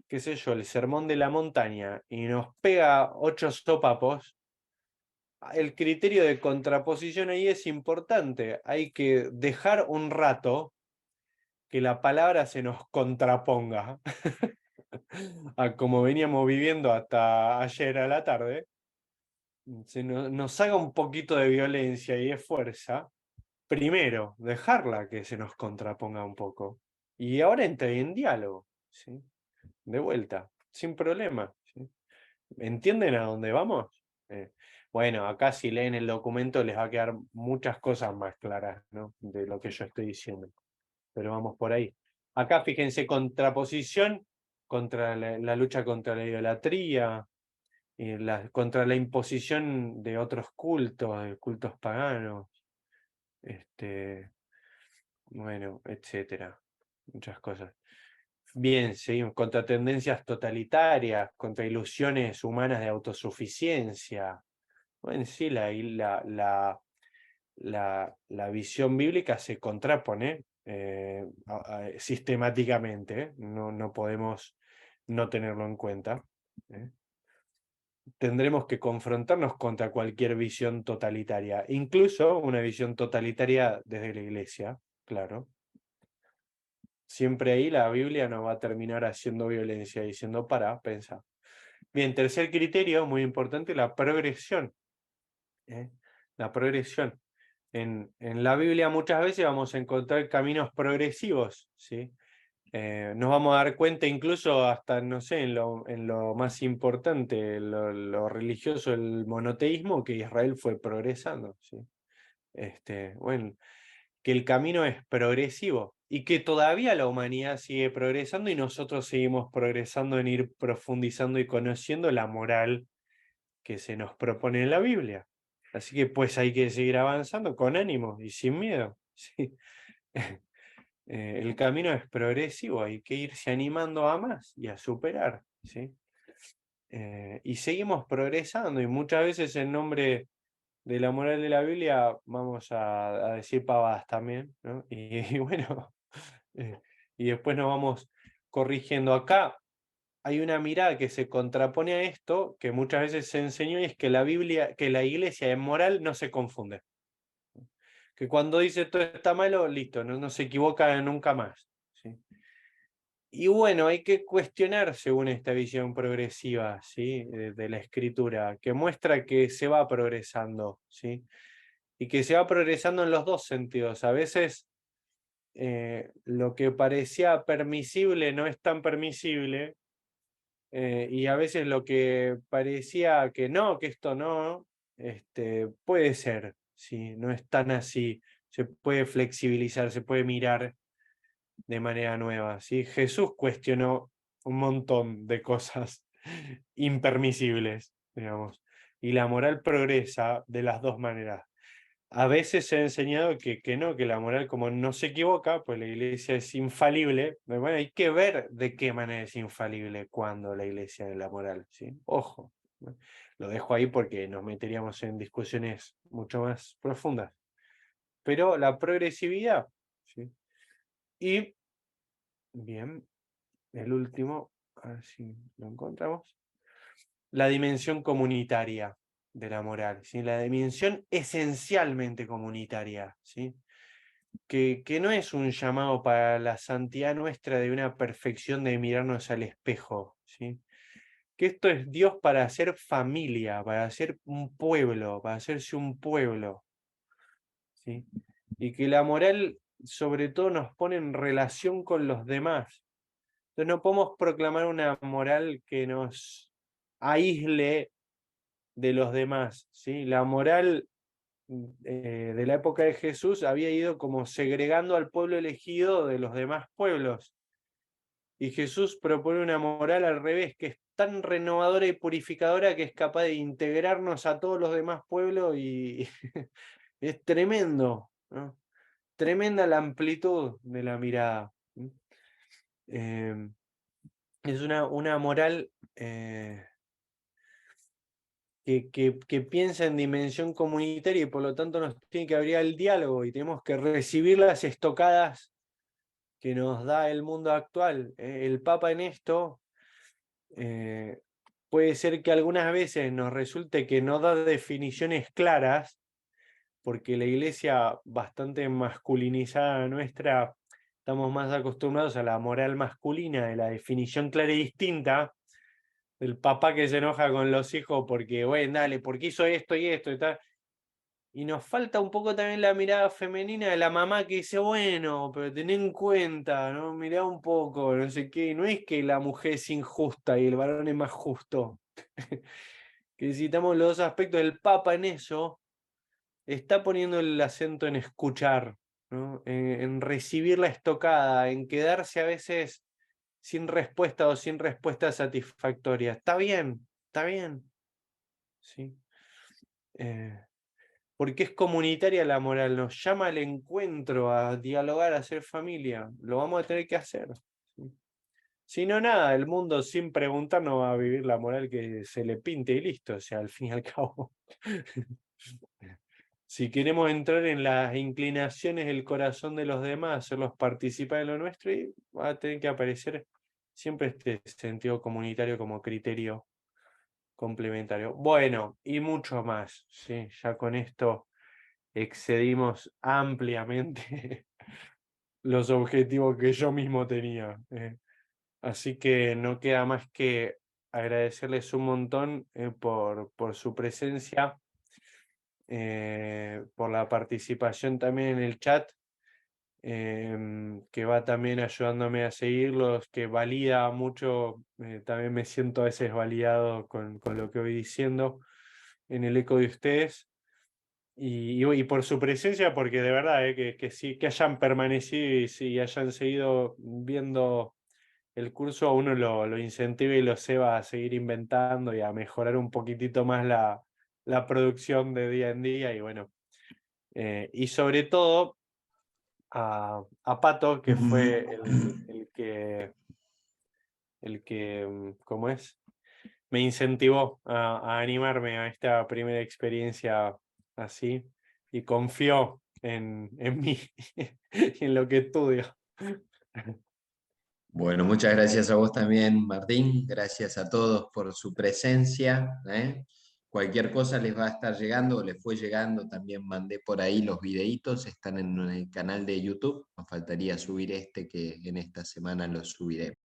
qué sé yo, el Sermón de la Montaña y nos pega 8 sopapos, el criterio de contraposición ahí es importante. Hay que dejar un rato que la palabra se nos contraponga a como veníamos viviendo hasta ayer a la tarde, nos haga un poquito de violencia y de fuerza. Primero, dejarla que se nos contraponga un poco. Y ahora entre en diálogo, ¿sí? De vuelta, sin problema, ¿sí? ¿Entienden a dónde vamos? Bueno, acá si leen el documento les va a quedar muchas cosas más claras, ¿no? De lo que yo estoy diciendo. Pero vamos por ahí. Acá fíjense, contraposición contra la lucha contra la idolatría, contra la imposición de otros cultos, de cultos paganos, bueno, etcétera. Muchas cosas. Bien, seguimos contra tendencias totalitarias, contra ilusiones humanas de autosuficiencia. Bueno, sí, la visión bíblica se contrapone sistemáticamente, ¿eh? No podemos no tenerlo en cuenta. ¿Eh? Tendremos que confrontarnos contra cualquier visión totalitaria, incluso una visión totalitaria desde la iglesia, claro. siempre ahí la Biblia nos va a terminar haciendo violencia, diciendo para, pensar. Bien, tercer criterio, muy importante, la progresión. La progresión. En la Biblia muchas veces vamos a encontrar caminos progresivos, ¿sí? Nos vamos a dar cuenta incluso hasta, no sé, en lo más importante, lo religioso, el monoteísmo, que Israel fue progresando, ¿sí? Bueno, que el camino es progresivo y que todavía la humanidad sigue progresando y nosotros seguimos progresando en ir profundizando y conociendo la moral que se nos propone en la Biblia. Así que pues hay que seguir avanzando con ánimo y sin miedo. ¿Sí? El camino es progresivo, hay que irse animando a más y a superar. ¿Sí? Y seguimos progresando y muchas veces en nombre de la moral de la Biblia vamos a decir pavadas también, ¿no? Y bueno, y después nos vamos corrigiendo. Acá hay una mirada que se contrapone a esto, que muchas veces se enseñó, y es que la Biblia, que la iglesia en moral no se confunde. Que cuando dice todo está malo, listo, no se equivoca nunca más. ¿Sí? Y bueno, hay que cuestionar según esta visión progresiva, ¿sí? De la escritura, que muestra que se va progresando, ¿sí? Y que se va progresando en los dos sentidos. A veces lo que parecía permisible no es tan permisible, y a veces lo que parecía que no, que esto no, puede ser, ¿sí? No es tan así, se puede flexibilizar, se puede mirar de manera nueva, ¿sí? Jesús cuestionó un montón de cosas impermisibles, digamos, y la moral progresa de las dos maneras. A veces se ha enseñado que no, que la moral como no se equivoca, pues la iglesia es infalible. Bueno, hay que ver de qué manera es infalible cuando la iglesia es la moral, ¿sí? Ojo, ¿no? Lo dejo ahí porque nos meteríamos en discusiones mucho más profundas. Pero la progresividad, ¿sí? Y, bien, el último, a ver si lo encontramos. La dimensión comunitaria de la moral, ¿sí? La dimensión esencialmente comunitaria, ¿sí? Que no es un llamado para la santidad nuestra de una perfección de mirarnos al espejo, ¿sí? Que esto es Dios para hacer familia, para hacer un pueblo, para hacerse un pueblo, ¿sí? Y que la moral sobre todo nos pone en relación con los demás. Entonces no podemos proclamar una moral que nos aísle de los demás, ¿sí? La moral de la época de Jesús había ido como segregando al pueblo elegido de los demás pueblos. Y Jesús propone una moral al revés, que es tan renovadora y purificadora que es capaz de integrarnos a todos los demás pueblos y es tremendo, ¿no? Tremenda la amplitud de la mirada. Eh, es una moral que piensa en dimensión comunitaria y por lo tanto nos tiene que abrir el diálogo y tenemos que recibir las estocadas que nos da el mundo actual. El Papa en esto puede ser que algunas veces nos resulte que no da definiciones claras, porque la iglesia bastante masculinizada nuestra, estamos más acostumbrados a la moral masculina, de la definición clara y distinta, del papá que se enoja con los hijos porque, bueno, dale, porque hizo esto y esto y tal. Y nos falta un poco también la mirada femenina de la mamá que dice, bueno, pero ten en cuenta, ¿no? Mirá un poco, no sé qué. No es que la mujer es injusta y el varón es más justo. Que necesitamos los dos aspectos. El Papa en eso está poniendo el acento en escuchar, ¿no? En recibir la estocada, en quedarse a veces sin respuesta o sin respuesta satisfactoria. Está bien, ¿sí? Porque es comunitaria la moral, nos llama al encuentro, a dialogar, a hacer familia. Lo vamos a tener que hacer. ¿Sí? Si no, nada, el mundo sin preguntar no va a vivir la moral que se le pinte y listo, o sea, al fin y al cabo. Si queremos entrar en las inclinaciones del corazón de los demás, hacerlos participar de lo nuestro, y va a tener que aparecer siempre este sentido comunitario como criterio complementario. Bueno, y mucho más, ¿sí? Ya con esto excedimos ampliamente los objetivos que yo mismo tenía. Así que no queda más que agradecerles un montón por su presencia, por la participación también en el chat, que va también ayudándome a seguirlos, que valida mucho, también me siento a veces validado con lo que voy diciendo en el eco de ustedes. Y por su presencia, porque de verdad, que sí, que hayan permanecido y sí, hayan seguido viendo el curso, a uno lo incentiva y lo ceba a seguir inventando y a mejorar un poquitito más la producción de día en día. Y bueno, y sobre todo a Pato, que fue ¿cómo es? Me incentivó a animarme a esta primera experiencia así y confió en mí y en lo que estudio. Bueno, muchas gracias a vos también, Martín. Gracias a todos por su presencia. Cualquier cosa les va a estar llegando o les fue llegando. También mandé por ahí los videitos, están en el canal de YouTube. Nos faltaría subir este que en esta semana lo subiré.